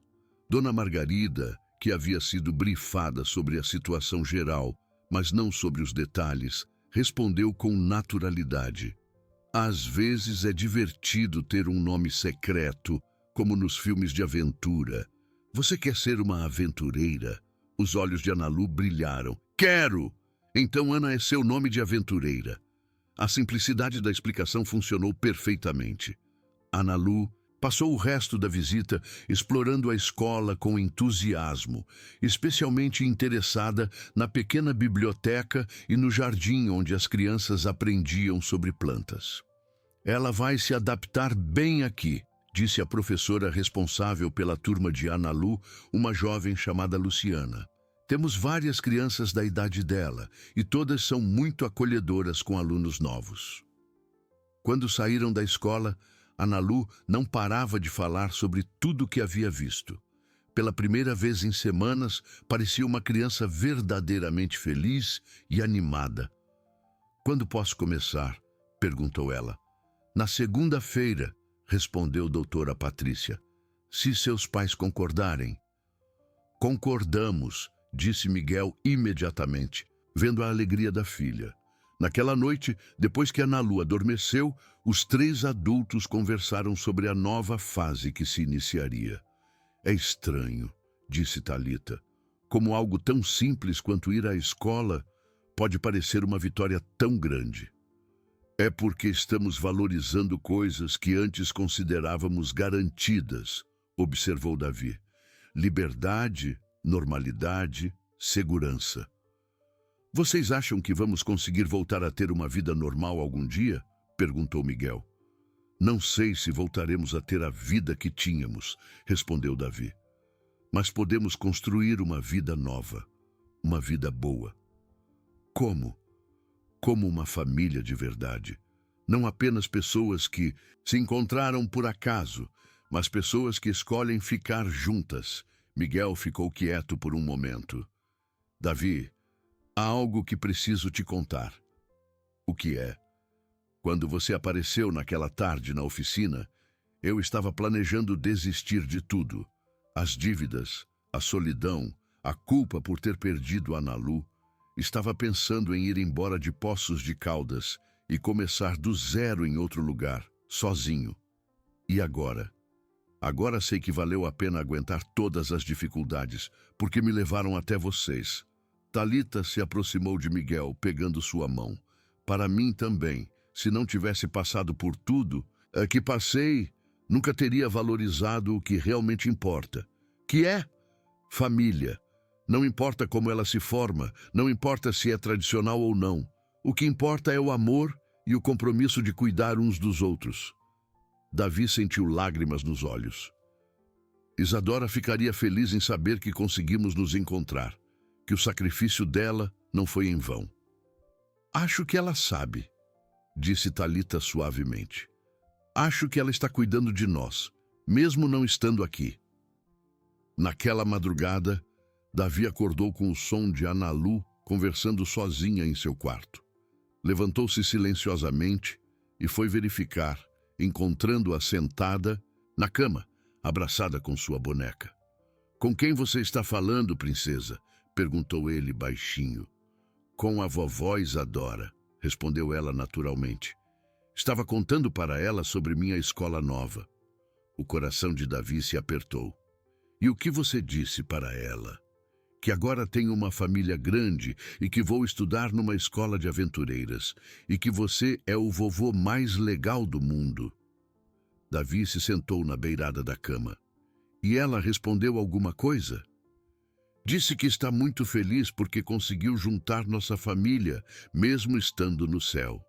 Dona Margarida, que havia sido brifada sobre a situação geral, mas não sobre os detalhes, respondeu com naturalidade. Às vezes é divertido ter um nome secreto, como nos filmes de aventura. Você quer ser uma aventureira? Os olhos de Analu brilharam. Quero! Então Ana é seu nome de aventureira. A simplicidade da explicação funcionou perfeitamente. Analu passou o resto da visita explorando a escola com entusiasmo, especialmente interessada na pequena biblioteca e no jardim onde as crianças aprendiam sobre plantas. Ela vai se adaptar bem aqui, disse a professora responsável pela turma de Analu, uma jovem chamada Luciana. Temos várias crianças da idade dela e todas são muito acolhedoras com alunos novos. Quando saíram da escola, Analu não parava de falar sobre tudo o que havia visto. Pela primeira vez em semanas, parecia uma criança verdadeiramente feliz e animada. "Quando posso começar?" perguntou ela. "Na segunda-feira", respondeu doutora Patrícia, "se seus pais concordarem." "Concordamos", disse Miguel imediatamente, vendo a alegria da filha. Naquela noite, depois que Analu adormeceu, os 3 adultos conversaram sobre a nova fase que se iniciaria. "É estranho", disse Thalita, "como algo tão simples quanto ir à escola pode parecer uma vitória tão grande." "É porque estamos valorizando coisas que antes considerávamos garantidas", observou Davi. "Liberdade, normalidade, segurança." "Vocês acham que vamos conseguir voltar a ter uma vida normal algum dia?" perguntou Miguel. "Não sei se voltaremos a ter a vida que tínhamos", respondeu Davi. "Mas podemos construir uma vida nova, uma vida boa." "Como?" "Como uma família de verdade. Não apenas pessoas que se encontraram por acaso, mas pessoas que escolhem ficar juntas." Miguel ficou quieto por um momento. "Davi, há algo que preciso te contar." "O que é?" "Quando você apareceu naquela tarde na oficina, eu estava planejando desistir de tudo. As dívidas, a solidão, a culpa por ter perdido a Analu. Estava pensando em ir embora de Poços de Caldas e começar do zero em outro lugar, sozinho. E agora? Agora sei que valeu a pena aguentar todas as dificuldades, porque me levaram até vocês." Thalita se aproximou de Miguel, pegando sua mão. "Para mim também, se não tivesse passado por tudo que passei, nunca teria valorizado o que realmente importa, que é família. Não importa como ela se forma, não importa se é tradicional ou não. O que importa é o amor e o compromisso de cuidar uns dos outros." Davi sentiu lágrimas nos olhos. Isadora ficaria feliz em saber que conseguimos nos encontrar, que o sacrifício dela não foi em vão. "Acho que ela sabe", disse Thalita suavemente. "Acho que ela está cuidando de nós, mesmo não estando aqui." Naquela madrugada, Davi acordou com o som de Analu conversando sozinha em seu quarto. Levantou-se silenciosamente e foi verificar, encontrando-a sentada na cama, abraçada com sua boneca. "Com quem você está falando, princesa?" perguntou ele baixinho. "Com a vovó Isadora", respondeu ela naturalmente. "Estava contando para ela sobre minha escola nova." O coração de Davi se apertou. "E o que você disse para ela?" "Que agora tenho uma família grande e que vou estudar numa escola de aventureiras, e que você é o vovô mais legal do mundo." Davi se sentou na beirada da cama. "E ela respondeu alguma coisa?" "Disse que está muito feliz porque conseguiu juntar nossa família, mesmo estando no céu."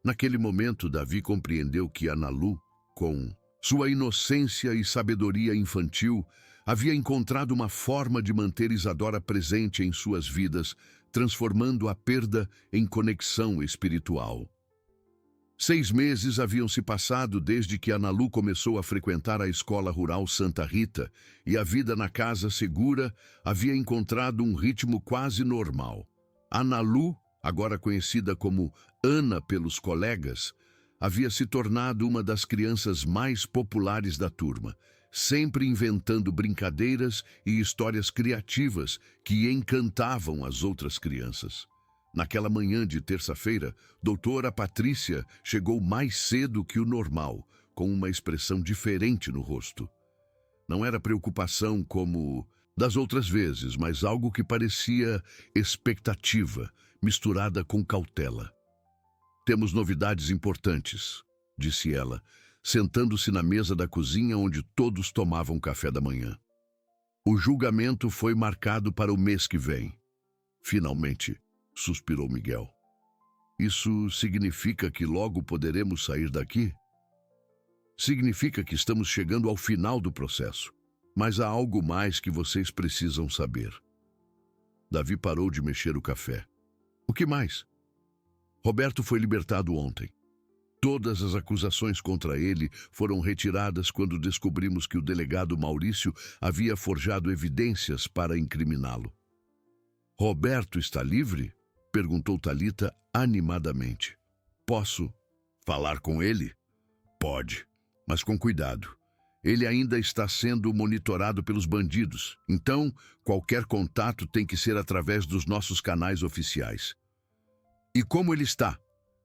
Naquele momento, Davi compreendeu que Analu, com sua inocência e sabedoria infantil, havia encontrado uma forma de manter Isadora presente em suas vidas, transformando a perda em conexão espiritual. 6 meses haviam se passado desde que Analu começou a frequentar a escola rural Santa Rita, e a vida na casa segura havia encontrado um ritmo quase normal. Analu, agora conhecida como Ana pelos colegas, havia se tornado uma das crianças mais populares da turma, sempre inventando brincadeiras e histórias criativas que encantavam as outras crianças. Naquela manhã de terça-feira, doutora Patrícia chegou mais cedo que o normal, com uma expressão diferente no rosto. Não era preocupação como das outras vezes, mas algo que parecia expectativa, misturada com cautela. Temos novidades importantes, disse ela, sentando-se na mesa da cozinha onde todos tomavam café da manhã. O julgamento foi marcado para o mês que vem. Finalmente, suspirou Miguel. Isso significa que logo poderemos sair daqui? Significa que estamos chegando ao final do processo. Mas há algo mais que vocês precisam saber. Davi parou de mexer o café. O que mais? Roberto foi libertado ontem. Todas as acusações contra ele foram retiradas quando descobrimos que o delegado Maurício havia forjado evidências para incriminá-lo. Roberto está livre? Perguntou Thalita animadamente. Posso falar com ele? Pode, mas com cuidado. Ele ainda está sendo monitorado pelos bandidos, então qualquer contato tem que ser através dos nossos canais oficiais. E como ele está?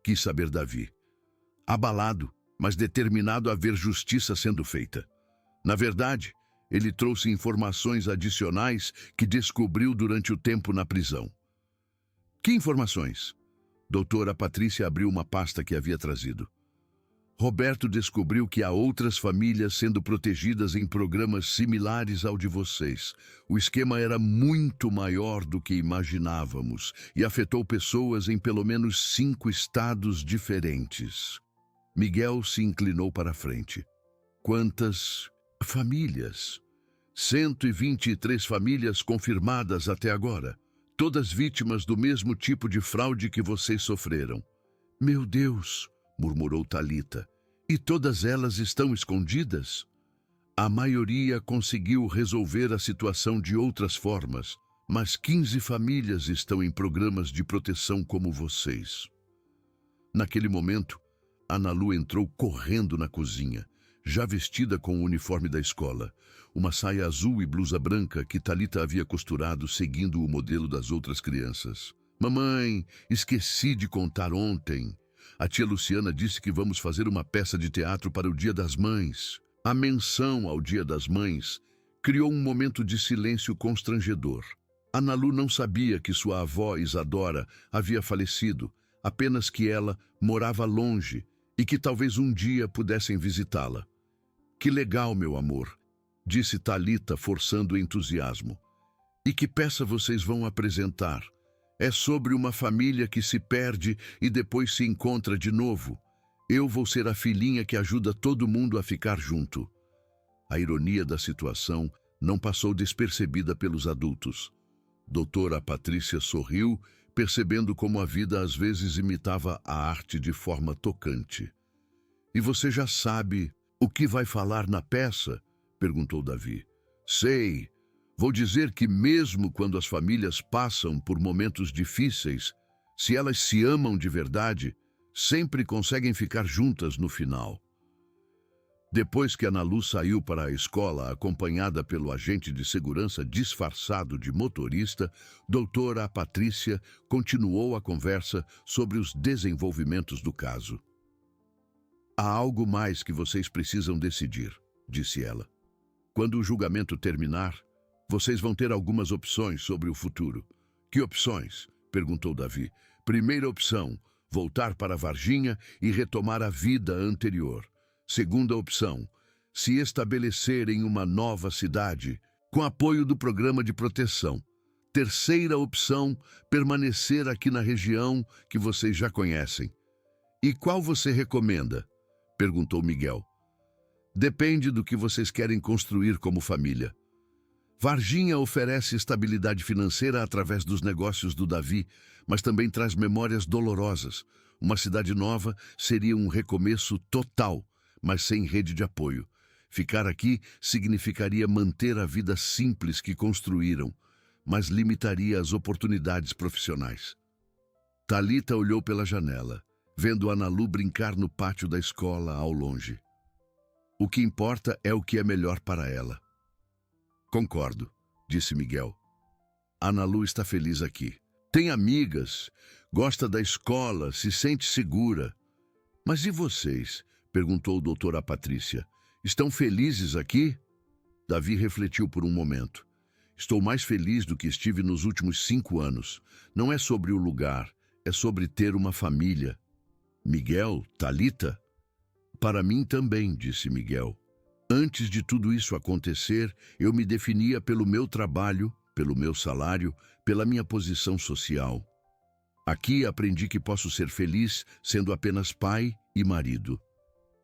Quis saber Davi. Abalado, mas determinado a ver justiça sendo feita. Na verdade, ele trouxe informações adicionais que descobriu durante o tempo na prisão. Que informações? Doutora Patrícia abriu uma pasta que havia trazido. Roberto descobriu que há outras famílias sendo protegidas em programas similares ao de vocês. O esquema era muito maior do que imaginávamos e afetou pessoas em pelo menos 5 estados diferentes. Miguel se inclinou para a frente. Quantas famílias? 123 famílias confirmadas até agora. Todas vítimas do mesmo tipo de fraude que vocês sofreram. Meu Deus! Murmurou Thalita. E todas elas estão escondidas? A maioria conseguiu resolver a situação de outras formas, mas 15 famílias estão em programas de proteção como vocês. Naquele momento, Ana Lu entrou correndo na cozinha, já vestida com o uniforme da escola, uma saia azul e blusa branca que Thalita havia costurado seguindo o modelo das outras crianças. Mamãe, esqueci de contar ontem. A tia Luciana disse que vamos fazer uma peça de teatro para o Dia das Mães. A menção ao Dia das Mães criou um momento de silêncio constrangedor. Ana Lu não sabia que sua avó Isadora havia falecido, apenas que ela morava longe e que talvez um dia pudessem visitá-la. Que legal, meu amor, disse Thalita, forçando o entusiasmo. E que peça vocês vão apresentar? É sobre uma família que se perde e depois se encontra de novo. Eu vou ser a filhinha que ajuda todo mundo a ficar junto. A ironia da situação não passou despercebida pelos adultos. Doutora Patrícia sorriu, percebendo como a vida às vezes imitava a arte de forma tocante. E você já sabe o que vai falar na peça? Perguntou Davi. Sei. Vou dizer que mesmo quando as famílias passam por momentos difíceis, se elas se amam de verdade, sempre conseguem ficar juntas no final. Depois que Ana Lu saiu para a escola, acompanhada pelo agente de segurança disfarçado de motorista, doutora Patrícia continuou a conversa sobre os desenvolvimentos do caso. Há algo mais que vocês precisam decidir, disse ela. Quando o julgamento terminar, vocês vão ter algumas opções sobre o futuro. Que opções? Perguntou Davi. Primeira opção, voltar para Varginha e retomar a vida anterior. Segunda opção, se estabelecer em uma nova cidade, com apoio do programa de proteção. Terceira opção, permanecer aqui na região que vocês já conhecem. E qual você recomenda? Perguntou Miguel. Depende do que vocês querem construir como família. Varginha oferece estabilidade financeira através dos negócios do Davi, mas também traz memórias dolorosas. Uma cidade nova seria um recomeço total, mas sem rede de apoio. Ficar aqui significaria manter a vida simples que construíram, mas limitaria as oportunidades profissionais. Thalita olhou pela janela, vendo Ana Lu brincar no pátio da escola ao longe. O que importa é o que é melhor para ela. Concordo, disse Miguel. Ana Lu está feliz aqui. tem amigas, gosta da escola, se sente segura. Mas e vocês? Perguntou o doutor a Patrícia. Estão felizes aqui? Davi refletiu por um momento. Estou mais feliz do que estive nos últimos 5 anos. Não é sobre o lugar, é sobre ter uma família. Miguel, Talita? Para mim também, disse Miguel. Antes de tudo isso acontecer, eu me definia pelo meu trabalho, pelo meu salário, pela minha posição social. Aqui aprendi que posso ser feliz sendo apenas pai e marido.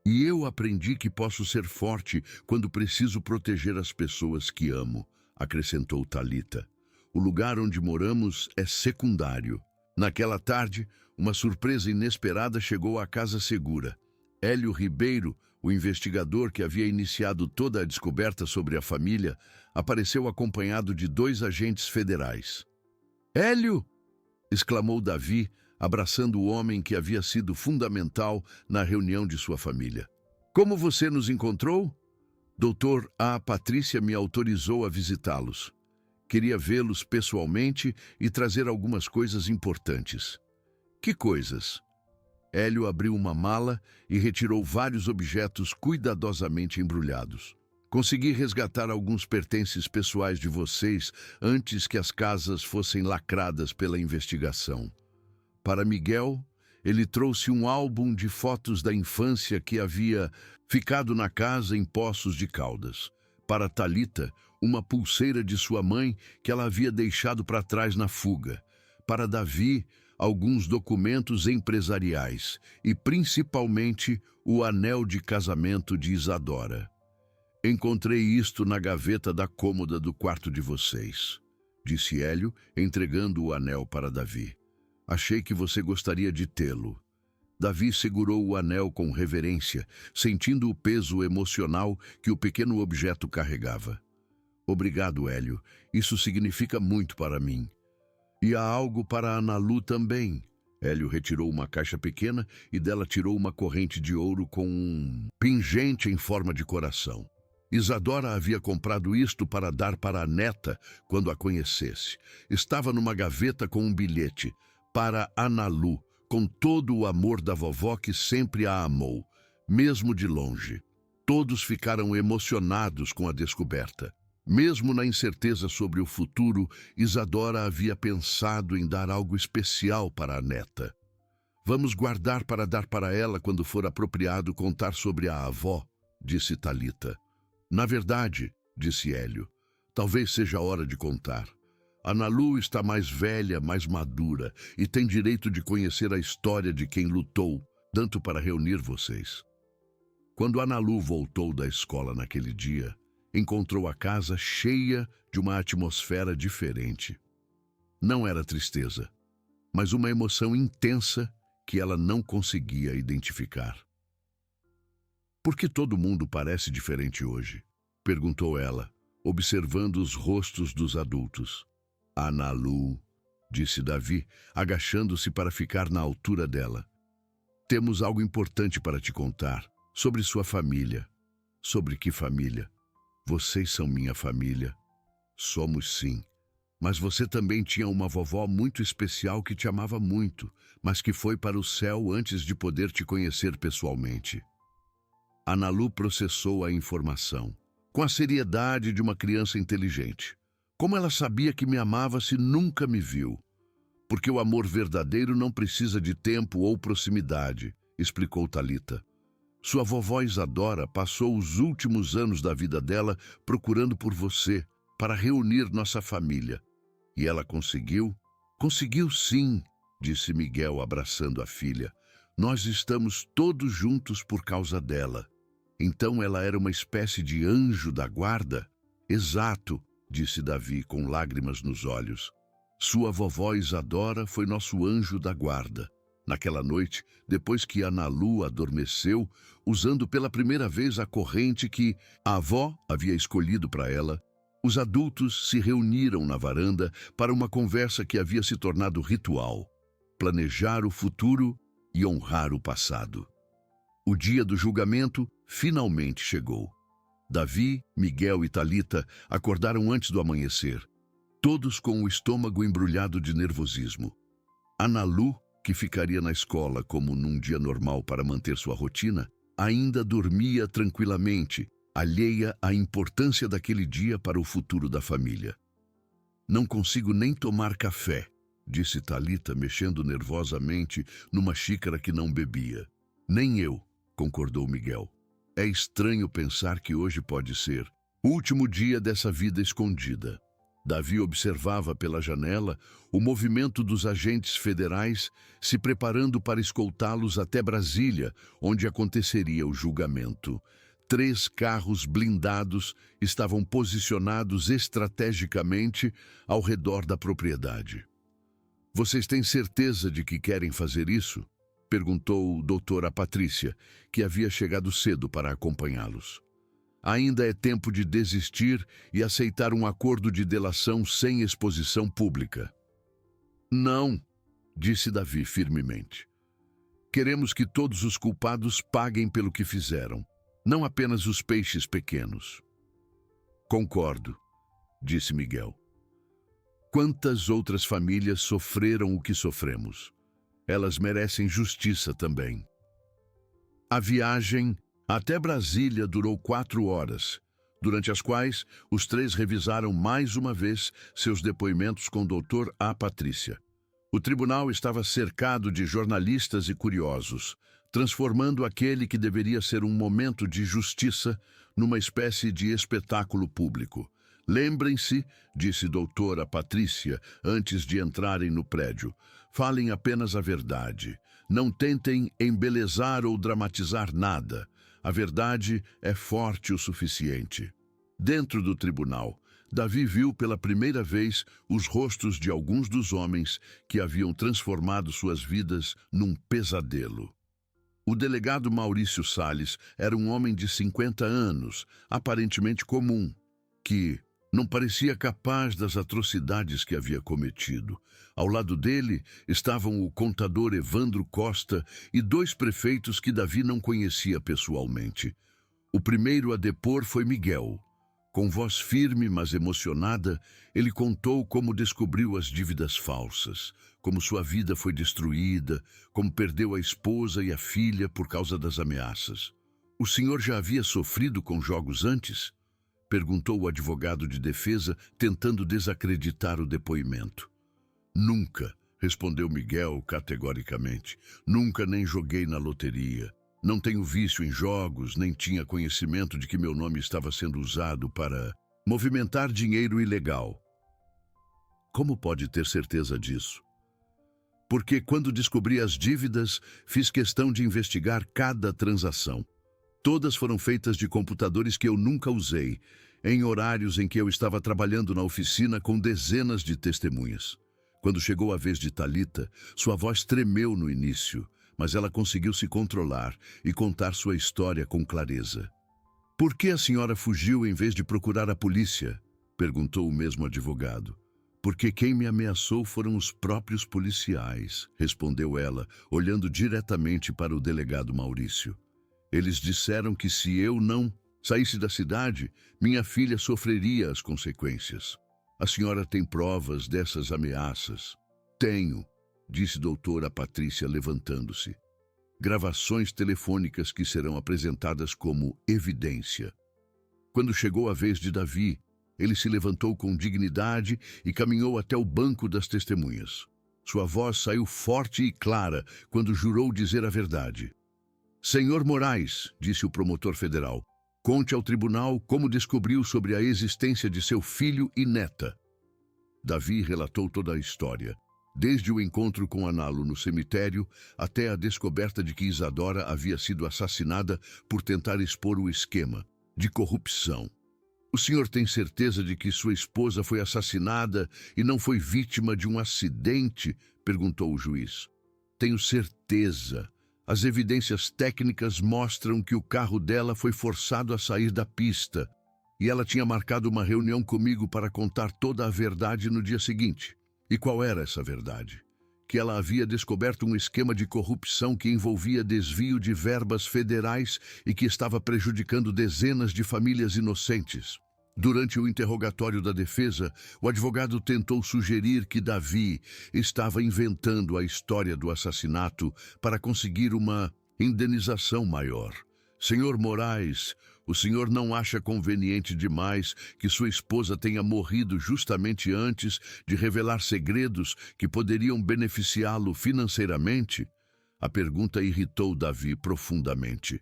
E eu aprendi que posso ser forte quando preciso proteger as pessoas que amo, acrescentou Talita. O lugar onde moramos é secundário. Naquela tarde, uma surpresa inesperada chegou à Casa Segura. Hélio Ribeiro, o investigador que havia iniciado toda a descoberta sobre a família, apareceu acompanhado de 2 agentes federais. Hélio! Exclamou Davi, abraçando o homem que havia sido fundamental na reunião de sua família. Como você nos encontrou? Doutor, a Patrícia me autorizou a visitá-los. Queria vê-los pessoalmente e trazer algumas coisas importantes. Que coisas? Hélio abriu uma mala e retirou vários objetos cuidadosamente embrulhados. Consegui resgatar alguns pertences pessoais de vocês antes que as casas fossem lacradas pela investigação. Para Miguel, ele trouxe um álbum de fotos da infância que havia ficado na casa em Poços de Caldas. Para Talita, uma pulseira de sua mãe que ela havia deixado para trás na fuga. Para Davi, alguns documentos empresariais e, principalmente, o anel de casamento de Isadora. Encontrei isto na gaveta da cômoda do quarto de vocês, disse Hélio, entregando o anel para Davi. Achei que você gostaria de tê-lo. Davi segurou o anel com reverência, sentindo o peso emocional que o pequeno objeto carregava. Obrigado, Hélio. Isso significa muito para mim. E há algo para a Analu também. Hélio retirou uma caixa pequena e dela tirou uma corrente de ouro com um pingente em forma de coração. Isadora havia comprado isto para dar para a neta quando a conhecesse. Estava numa gaveta com um bilhete. Para Analu, com todo o amor da vovó que sempre a amou, mesmo de longe. Todos ficaram emocionados com a descoberta. Mesmo na incerteza sobre o futuro, Isadora havia pensado em dar algo especial para a neta. Vamos guardar para dar para ela quando for apropriado contar sobre a avó, disse Talita. Na verdade, disse Hélio, talvez seja a hora de contar. Analu está mais velha, mais madura e tem direito de conhecer a história de quem lutou, tanto para reunir vocês. Quando Analu voltou da escola naquele dia, encontrou a casa cheia de uma atmosfera diferente. Não era tristeza, mas uma emoção intensa que ela não conseguia identificar. Por que todo mundo parece diferente hoje? Perguntou ela, observando os rostos dos adultos. Analu, disse Davi, agachando-se para ficar na altura dela. Temos algo importante para te contar, sobre sua família. Sobre que família? Vocês são minha família. Somos sim. Mas você também tinha uma vovó muito especial que te amava muito, mas que foi para o céu antes de poder te conhecer pessoalmente. Analu processou a informação, com a seriedade de uma criança inteligente. Como ela sabia que me amava se nunca me viu? Porque o amor verdadeiro não precisa de tempo ou proximidade, explicou Talita. Sua vovó Isadora passou os últimos anos da vida dela procurando por você, para reunir nossa família. E ela conseguiu? Conseguiu sim, disse Miguel abraçando a filha. Nós estamos todos juntos por causa dela. Então ela era uma espécie de anjo da guarda? Exato, disse Davi com lágrimas nos olhos. Sua vovó Isadora foi nosso anjo da guarda. Naquela noite, depois que Analu adormeceu, usando pela primeira vez a corrente que a avó havia escolhido para ela, os adultos se reuniram na varanda para uma conversa que havia se tornado ritual. Planejar o futuro e honrar o passado. O dia do julgamento finalmente chegou. Davi, Miguel e Talita acordaram antes do amanhecer. todos com o estômago embrulhado de nervosismo. Analu, que ficaria na escola como num dia normal para manter sua rotina, ainda dormia tranquilamente, alheia à importância daquele dia para o futuro da família. Não consigo nem tomar café, disse Talita, mexendo nervosamente numa xícara que não bebia. Nem eu, concordou Miguel. É estranho pensar que hoje pode ser o último dia dessa vida escondida. Davi observava pela janela o movimento dos agentes federais se preparando para escoltá-los até Brasília, onde aconteceria o julgamento. 3 carros blindados estavam posicionados estrategicamente ao redor da propriedade. Vocês têm certeza de que querem fazer isso? Perguntou doutora Patrícia, que havia chegado cedo para acompanhá-los. Ainda é tempo de desistir e aceitar um acordo de delação sem exposição pública. Não, disse Davi firmemente. Queremos que todos os culpados paguem pelo que fizeram, não apenas os peixes pequenos. Concordo, disse Miguel. Quantas outras famílias sofreram o que sofremos? Elas merecem justiça também. A viagem até Brasília durou 4 horas, durante as quais os 3 revisaram mais uma vez seus depoimentos com o doutor A. Patrícia. O tribunal estava cercado de jornalistas e curiosos, transformando aquele que deveria ser um momento de justiça numa espécie de espetáculo público. Lembrem-se, disse doutora Patrícia antes de entrarem no prédio, falem apenas a verdade. Não tentem embelezar ou dramatizar nada. A verdade é forte o suficiente. Dentro do tribunal, Davi viu pela primeira vez os rostos de alguns dos homens que haviam transformado suas vidas num pesadelo. O delegado Maurício Salles era um homem de 50 anos, aparentemente comum, que não parecia capaz das atrocidades que havia cometido. Ao lado dele estavam o contador Evandro Costa e 2 prefeitos que Davi não conhecia pessoalmente. O primeiro a depor foi Miguel. Com voz firme, mas emocionada, ele contou como descobriu as dívidas falsas, como sua vida foi destruída, como perdeu a esposa e a filha por causa das ameaças. O senhor já havia sofrido com jogos antes? Perguntou o advogado de defesa, tentando desacreditar o depoimento. Nunca, respondeu Miguel categoricamente. Nunca nem joguei na loteria. Não tenho vício em jogos, nem tinha conhecimento de que meu nome estava sendo usado para movimentar dinheiro ilegal. Como pode ter certeza disso? Porque quando descobri as dívidas, fiz questão de investigar cada transação. Todas foram feitas de computadores que eu nunca usei, em horários em que eu estava trabalhando na oficina com dezenas de testemunhas. Quando chegou a vez de Talita, sua voz tremeu no início, mas ela conseguiu se controlar e contar sua história com clareza. Por que a senhora fugiu em vez de procurar a polícia? Perguntou o mesmo advogado. Porque quem me ameaçou foram os próprios policiais, respondeu ela, olhando diretamente para o delegado Maurício. Eles disseram que se eu não saísse da cidade, minha filha sofreria as consequências. A senhora tem provas dessas ameaças? Tenho, disse doutora Patrícia levantando-se. Gravações telefônicas que serão apresentadas como evidência. Quando chegou a vez de Davi, ele se levantou com dignidade e caminhou até o banco das testemunhas. Sua voz saiu forte e clara quando jurou dizer a verdade. Senhor Moraes, disse o promotor federal, conte ao tribunal como descobriu sobre a existência de seu filho e neta. Davi relatou toda a história, desde o encontro com Analo no cemitério até a descoberta de que Isadora havia sido assassinada por tentar expor o esquema de corrupção. O senhor tem certeza de que sua esposa foi assassinada e não foi vítima de um acidente? Perguntou o juiz. Tenho certeza. As evidências técnicas mostram que o carro dela foi forçado a sair da pista e ela tinha marcado uma reunião comigo para contar toda a verdade no dia seguinte. E qual era essa verdade? Que ela havia descoberto um esquema de corrupção que envolvia desvio de verbas federais e que estava prejudicando dezenas de famílias inocentes. Durante o interrogatório da defesa, o advogado tentou sugerir que Davi estava inventando a história do assassinato para conseguir uma indenização maior. Senhor Moraes, o senhor não acha conveniente demais que sua esposa tenha morrido justamente antes de revelar segredos que poderiam beneficiá-lo financeiramente? A pergunta irritou Davi profundamente.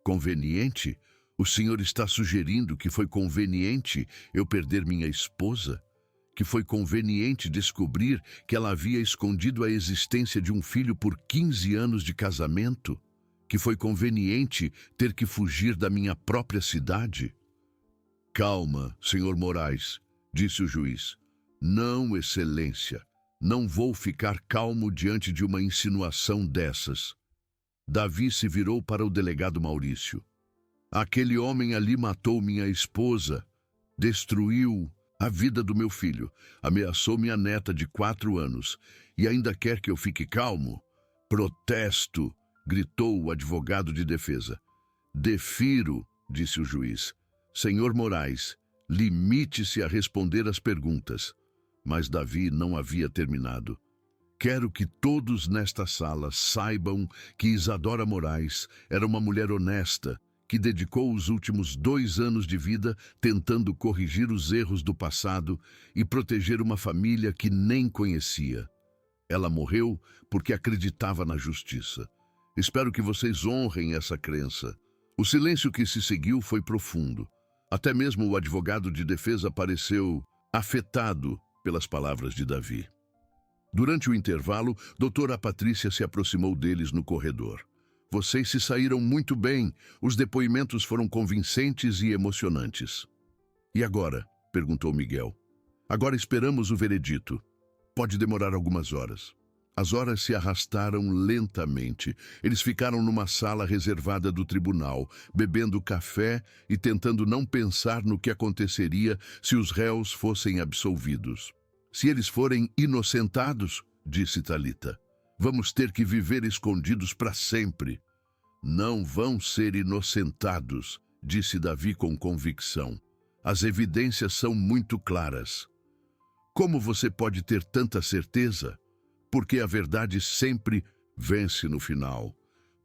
Conveniente? O senhor está sugerindo que foi conveniente eu perder minha esposa? Que foi conveniente descobrir que ela havia escondido a existência de um filho por 15 anos de casamento? Que foi conveniente ter que fugir da minha própria cidade? Calma, senhor Moraes, disse o juiz. Não, excelência. Não vou ficar calmo diante de uma insinuação dessas. Davi se virou para o delegado Maurício. Aquele homem ali matou minha esposa, destruiu a vida do meu filho, ameaçou minha neta de 4 anos e ainda quer que eu fique calmo? Protesto, gritou o advogado de defesa. Defiro, disse o juiz. Senhor Moraes, limite-se a responder às perguntas. Mas Davi não havia terminado. Quero que todos nesta sala saibam que Isadora Moraes era uma mulher honesta, que dedicou os últimos 2 anos de vida tentando corrigir os erros do passado e proteger uma família que nem conhecia. Ela morreu porque acreditava na justiça. Espero que vocês honrem essa crença. O silêncio que se seguiu foi profundo. Até mesmo o advogado de defesa pareceu afetado pelas palavras de Davi. Durante o intervalo, doutora Patrícia se aproximou deles no corredor. Vocês se saíram muito bem. Os depoimentos foram convincentes e emocionantes. E agora? Perguntou Miguel. Agora esperamos o veredito. Pode demorar algumas horas. As horas se arrastaram lentamente. Eles ficaram numa sala reservada do tribunal, bebendo café e tentando não pensar no que aconteceria se os réus fossem absolvidos. Se eles forem inocentados, disse Talita, vamos ter que viver escondidos para sempre. Não vão ser inocentados, disse Davi com convicção. As evidências são muito claras. Como você pode ter tanta certeza? Porque a verdade sempre vence no final.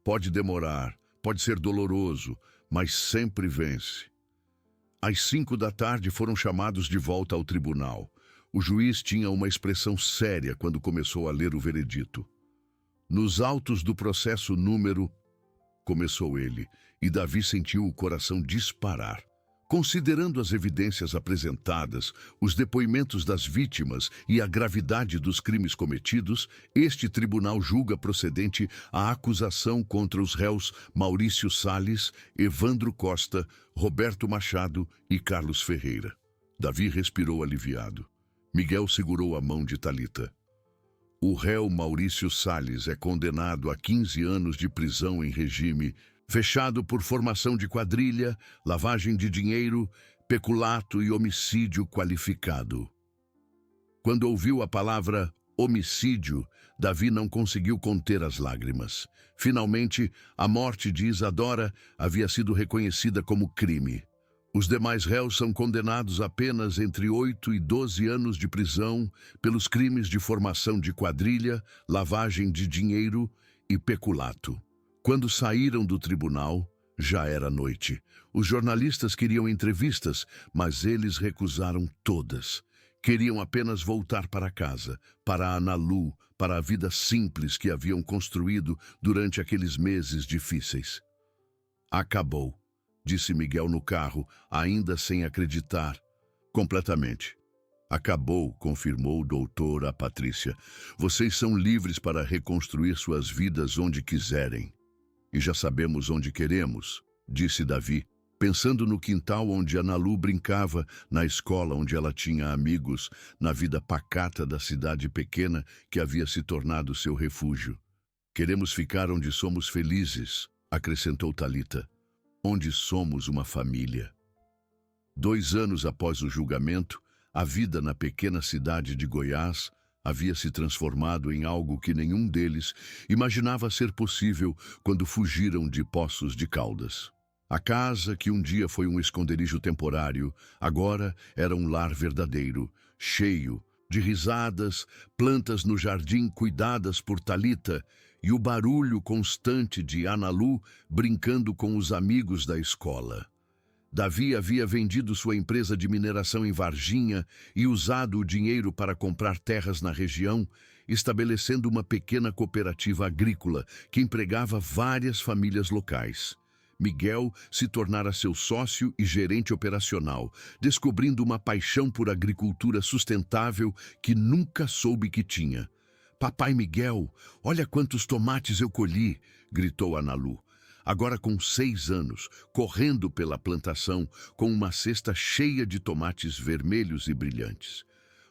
Pode demorar, pode ser doloroso, mas sempre vence. Às 5 da tarde foram chamados de volta ao tribunal. O juiz tinha uma expressão séria quando começou a ler o veredito. Nos autos do processo número... Começou ele, e Davi sentiu o coração disparar. Considerando as evidências apresentadas, os depoimentos das vítimas e a gravidade dos crimes cometidos, este tribunal julga procedente a acusação contra os réus Maurício Salles, Evandro Costa, Roberto Machado e Carlos Ferreira. Davi respirou aliviado. Miguel segurou a mão de Talita. O réu Maurício Salles é condenado a 15 anos de prisão em regime fechado por formação de quadrilha, lavagem de dinheiro, peculato e homicídio qualificado. Quando ouviu a palavra homicídio, Davi não conseguiu conter as lágrimas. Finalmente, a morte de Isadora havia sido reconhecida como crime. Os demais réus são condenados apenas entre 8 e 12 anos de prisão pelos crimes de formação de quadrilha, lavagem de dinheiro e peculato. Quando saíram do tribunal, já era noite. Os jornalistas queriam entrevistas, mas eles recusaram todas. Queriam apenas voltar para casa, para Analu, para a vida simples que haviam construído durante aqueles meses difíceis. Acabou, disse Miguel no carro, ainda sem acreditar. Completamente. Acabou, confirmou o doutor a Patrícia. Vocês são livres para reconstruir suas vidas onde quiserem. E já sabemos onde queremos, disse Davi, pensando no quintal onde Analu brincava, na escola onde ela tinha amigos, na vida pacata da cidade pequena que havia se tornado seu refúgio. Queremos ficar onde somos felizes, acrescentou Talita, onde somos uma família. 2 anos após o julgamento, a vida na pequena cidade de Goiás havia se transformado em algo que nenhum deles imaginava ser possível quando fugiram de Poços de Caldas. A casa, que um dia foi um esconderijo temporário, agora era um lar verdadeiro, cheio de risadas, plantas no jardim cuidadas por Talita e o barulho constante de Analu brincando com os amigos da escola. Davi havia vendido sua empresa de mineração em Varginha e usado o dinheiro para comprar terras na região, estabelecendo uma pequena cooperativa agrícola que empregava várias famílias locais. Miguel se tornara seu sócio e gerente operacional, descobrindo uma paixão por agricultura sustentável que nunca soube que tinha. "Papai Miguel, olha quantos tomates eu colhi!" gritou Analu. Agora com 6 anos, correndo pela plantação com uma cesta cheia de tomates vermelhos e brilhantes.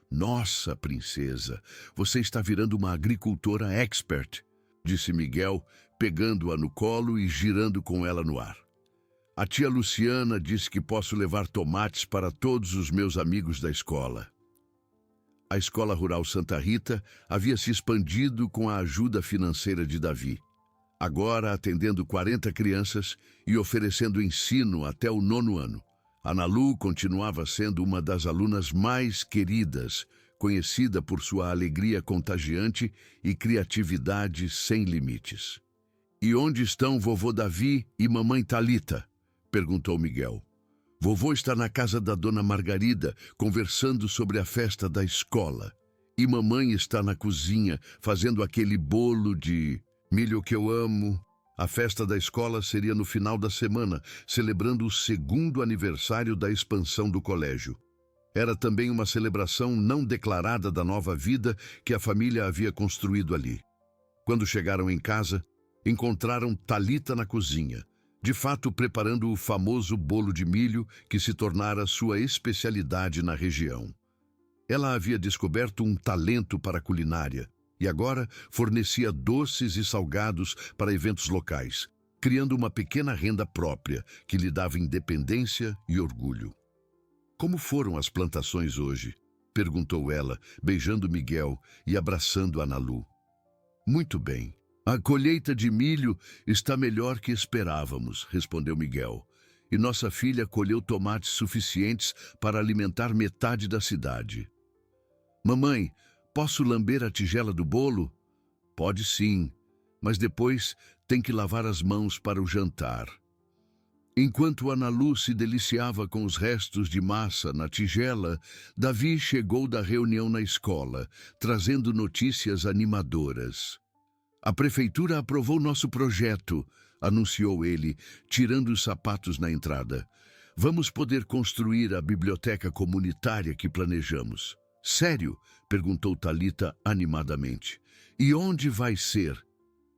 "Nossa, princesa, você está virando uma agricultora expert", disse Miguel, pegando-a no colo e girando com ela no ar. "A tia Luciana disse que posso levar tomates para todos os meus amigos da escola." A Escola Rural Santa Rita havia se expandido com a ajuda financeira de Davi. Agora atendendo 40 crianças e oferecendo ensino até o 9º ano. Analu continuava sendo uma das alunas mais queridas, conhecida por sua alegria contagiante e criatividade sem limites. "E onde estão vovô Davi e mamãe Talita?" perguntou Miguel. "Vovô está na casa da dona Margarida, conversando sobre a festa da escola. E mamãe está na cozinha, fazendo aquele bolo de milho que eu amo." A festa da escola seria no final da semana, celebrando o 2º aniversário da expansão do colégio. Era também uma celebração não declarada da nova vida que a família havia construído ali. Quando chegaram em casa, encontraram Talita na cozinha, de fato preparando o famoso bolo de milho que se tornara sua especialidade na região. Ela havia descoberto um talento para a culinária e agora fornecia doces e salgados para eventos locais, criando uma pequena renda própria que lhe dava independência e orgulho. "Como foram as plantações hoje?" perguntou ela, beijando Miguel e abraçando Analu. "Muito bem. A colheita de milho está melhor que esperávamos", respondeu Miguel. "E nossa filha colheu tomates suficientes para alimentar metade da cidade." "Mamãe, posso lamber a tigela do bolo?" "Pode sim, mas depois tem que lavar as mãos para o jantar." Enquanto Analu se deliciava com os restos de massa na tigela, Davi chegou da reunião na escola, trazendo notícias animadoras. "A prefeitura aprovou nosso projeto", anunciou ele, tirando os sapatos na entrada. "Vamos poder construir a biblioteca comunitária que planejamos." "Sério?" perguntou Talita animadamente. "E onde vai ser?"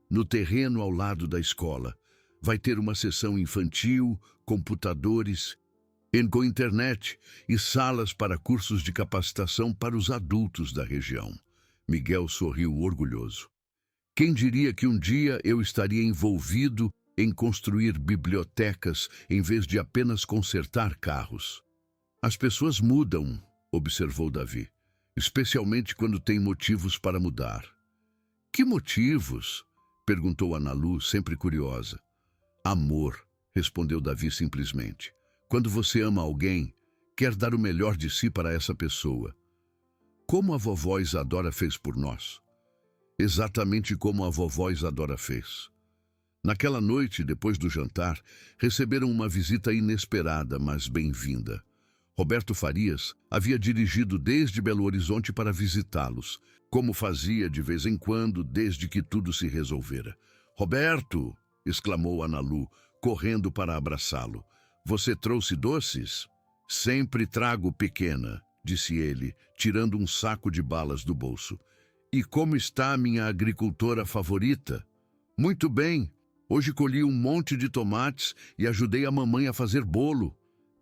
"No terreno ao lado da escola. Vai ter uma seção infantil, computadores, com internet e salas para cursos de capacitação para os adultos da região." Miguel sorriu orgulhoso. "Quem diria que um dia eu estaria envolvido em construir bibliotecas em vez de apenas consertar carros?" "As pessoas mudam", observou Davi, "especialmente quando têm motivos para mudar." "Que motivos?" perguntou Analu, sempre curiosa. "Amor", respondeu Davi simplesmente. "Quando você ama alguém, quer dar o melhor de si para essa pessoa. Como a vovó Isadora fez por nós." Exatamente como a vovó Isadora fez. Naquela noite, depois do jantar, receberam uma visita inesperada, mas bem-vinda. Roberto Farias havia dirigido desde Belo Horizonte para visitá-los, como fazia de vez em quando, desde que tudo se resolvera. "Roberto!" exclamou Analu, correndo para abraçá-lo. "Você trouxe doces?" "Sempre trago, pequena", disse ele, tirando um saco de balas do bolso. "E como está a minha agricultora favorita?" "Muito bem. Hoje colhi um monte de tomates e ajudei a mamãe a fazer bolo."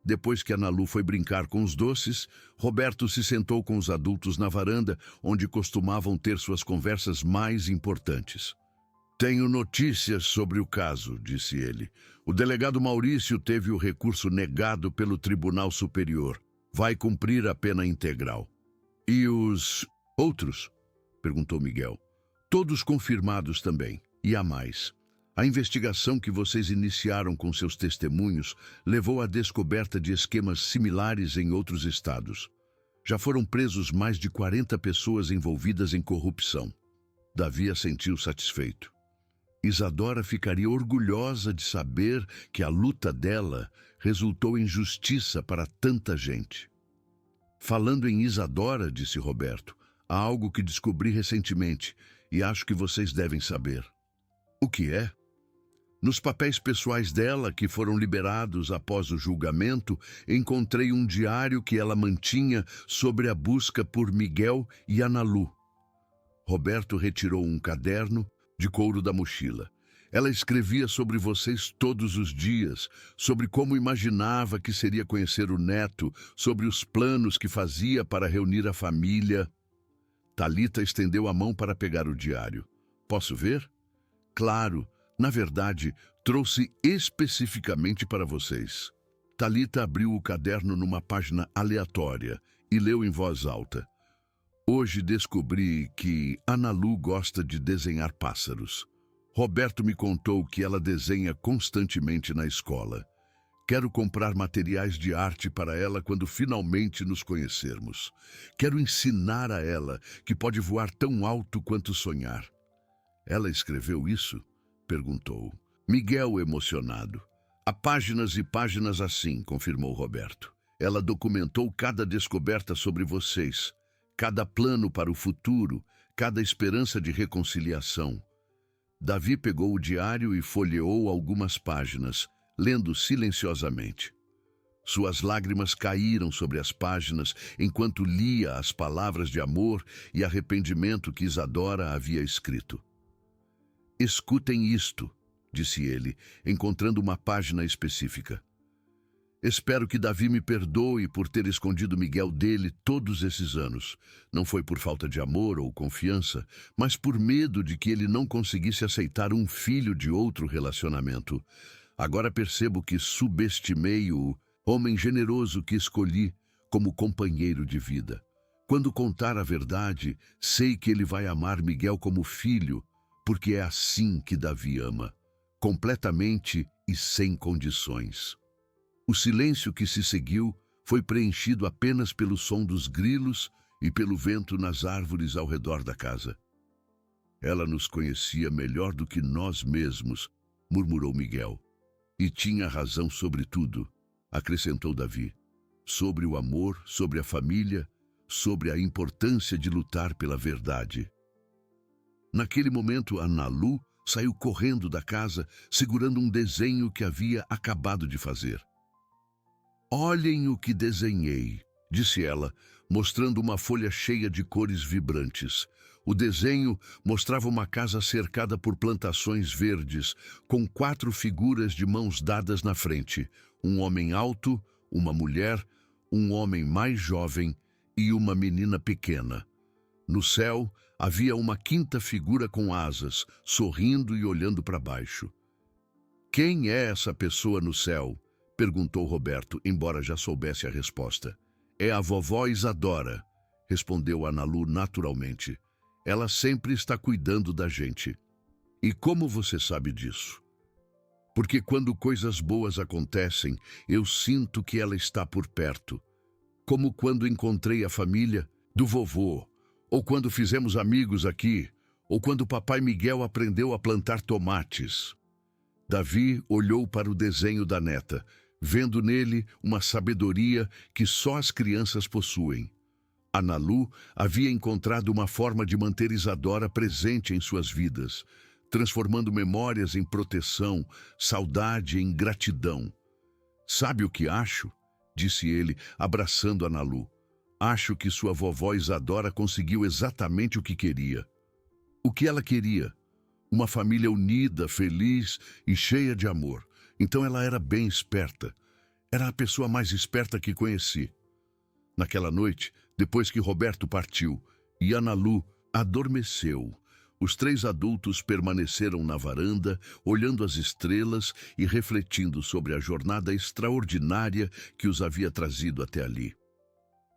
Depois que Analu foi brincar com os doces, Roberto se sentou com os adultos na varanda, onde costumavam ter suas conversas mais importantes. "Tenho notícias sobre o caso", disse ele. "O delegado Maurício teve o recurso negado pelo Tribunal Superior. Vai cumprir a pena integral." "E os outros?" perguntou Miguel. "Todos confirmados também. E há mais. A investigação que vocês iniciaram com seus testemunhos levou à descoberta de esquemas similares em outros estados. Já foram presos mais de 40 pessoas envolvidas em corrupção. Davi assentiu satisfeito. Isadora ficaria orgulhosa de saber que a luta dela resultou em justiça para tanta gente. Falando em Isadora, disse Roberto, há algo que descobri recentemente e acho que vocês devem saber. O que é? Nos papéis pessoais dela, que foram liberados após o julgamento, encontrei um diário que ela mantinha sobre a busca por Miguel e Analu. Roberto retirou um caderno de couro da mochila. Ela escrevia sobre vocês todos os dias, sobre como imaginava que seria conhecer o neto, sobre os planos que fazia para reunir a família. Talita estendeu a mão para pegar o diário. Posso ver? Claro, na verdade, trouxe especificamente para vocês. Talita abriu o caderno numa página aleatória e leu em voz alta. Hoje descobri que Analu gosta de desenhar pássaros. Roberto me contou que ela desenha constantemente na escola. Quero comprar materiais de arte para ela quando finalmente nos conhecermos. Quero ensinar a ela que pode voar tão alto quanto sonhar. Ela escreveu isso? Perguntou. Miguel, emocionado. Há páginas e páginas assim, confirmou Roberto. Ela documentou cada descoberta sobre vocês, cada plano para o futuro, cada esperança de reconciliação. Davi pegou o diário e folheou algumas páginas, lendo silenciosamente. Suas lágrimas caíram sobre as páginas enquanto lia as palavras de amor e arrependimento que Isadora havia escrito. Escutem isto, disse ele, encontrando uma página específica. Espero que Davi me perdoe por ter escondido Miguel dele todos esses anos. Não foi por falta de amor ou confiança, mas por medo de que ele não conseguisse aceitar um filho de outro relacionamento. Agora percebo que subestimei o homem generoso que escolhi como companheiro de vida. Quando contar a verdade, sei que ele vai amar Miguel como filho, porque é assim que Davi ama, completamente e sem condições. O silêncio que se seguiu foi preenchido apenas pelo som dos grilos e pelo vento nas árvores ao redor da casa. Ela nos conhecia melhor do que nós mesmos, murmurou Miguel. E tinha razão sobre tudo, acrescentou Davi. Sobre o amor, sobre a família, sobre a importância de lutar pela verdade. Naquele momento, Analu saiu correndo da casa, segurando um desenho que havia acabado de fazer. Olhem o que desenhei, disse ela, mostrando uma folha cheia de cores vibrantes. O desenho mostrava uma casa cercada por plantações verdes, com 4 figuras de mãos dadas na frente. Um homem alto, uma mulher, um homem mais jovem e uma menina pequena. No céu, havia uma 5ª figura com asas, sorrindo e olhando para baixo. Quem é essa pessoa no céu? Perguntou Roberto, embora já soubesse a resposta. É a vovó Isadora, respondeu Analu naturalmente. Ela sempre está cuidando da gente. E como você sabe disso? Porque quando coisas boas acontecem, eu sinto que ela está por perto. Como quando encontrei a família do vovô, ou quando fizemos amigos aqui, ou quando o papai Miguel aprendeu a plantar tomates. Davi olhou para o desenho da neta, vendo nele uma sabedoria que só as crianças possuem. Analu havia encontrado uma forma de manter Isadora presente em suas vidas, transformando memórias em proteção, saudade em gratidão. Sabe o que acho? Disse ele, abraçando Analu. Acho que sua vovó Isadora conseguiu exatamente o que queria. O que ela queria? Uma família unida, feliz e cheia de amor. Então ela era bem esperta. Era a pessoa mais esperta que conheci. Naquela noite, depois que Roberto partiu e Analu adormeceu, os 3 adultos permaneceram na varanda, olhando as estrelas e refletindo sobre a jornada extraordinária que os havia trazido até ali.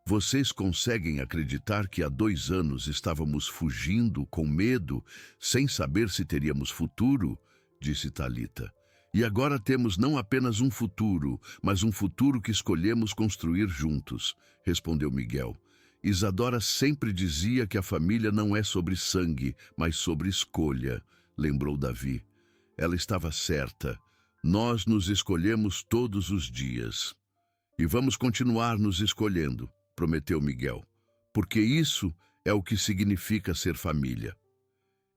Vocês conseguem acreditar que há 2 anos estávamos fugindo com medo, sem saber se teríamos futuro? disse Talita. E agora temos não apenas um futuro, mas um futuro que escolhemos construir juntos, respondeu Miguel. Isadora sempre dizia que a família não é sobre sangue, mas sobre escolha, lembrou Davi. Ela estava certa. Nós nos escolhemos todos os dias. E vamos continuar nos escolhendo, prometeu Miguel, porque isso é o que significa ser família.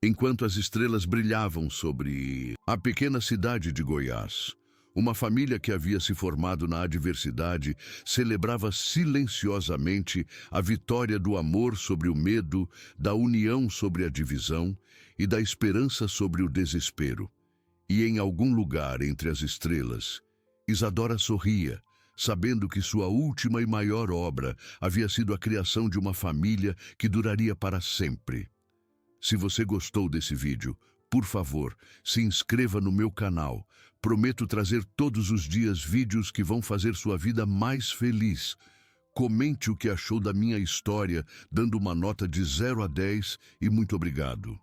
Enquanto as estrelas brilhavam sobre a pequena cidade de Goiás, uma família que havia se formado na adversidade celebrava silenciosamente a vitória do amor sobre o medo, da união sobre a divisão e da esperança sobre o desespero. E em algum lugar entre as estrelas, Isadora sorria, sabendo que sua última e maior obra havia sido a criação de uma família que duraria para sempre. Se você gostou desse vídeo, por favor, se inscreva no meu canal. Prometo trazer todos os dias vídeos que vão fazer sua vida mais feliz. Comente o que achou da minha história, dando uma nota de 0 a 10 e muito obrigado.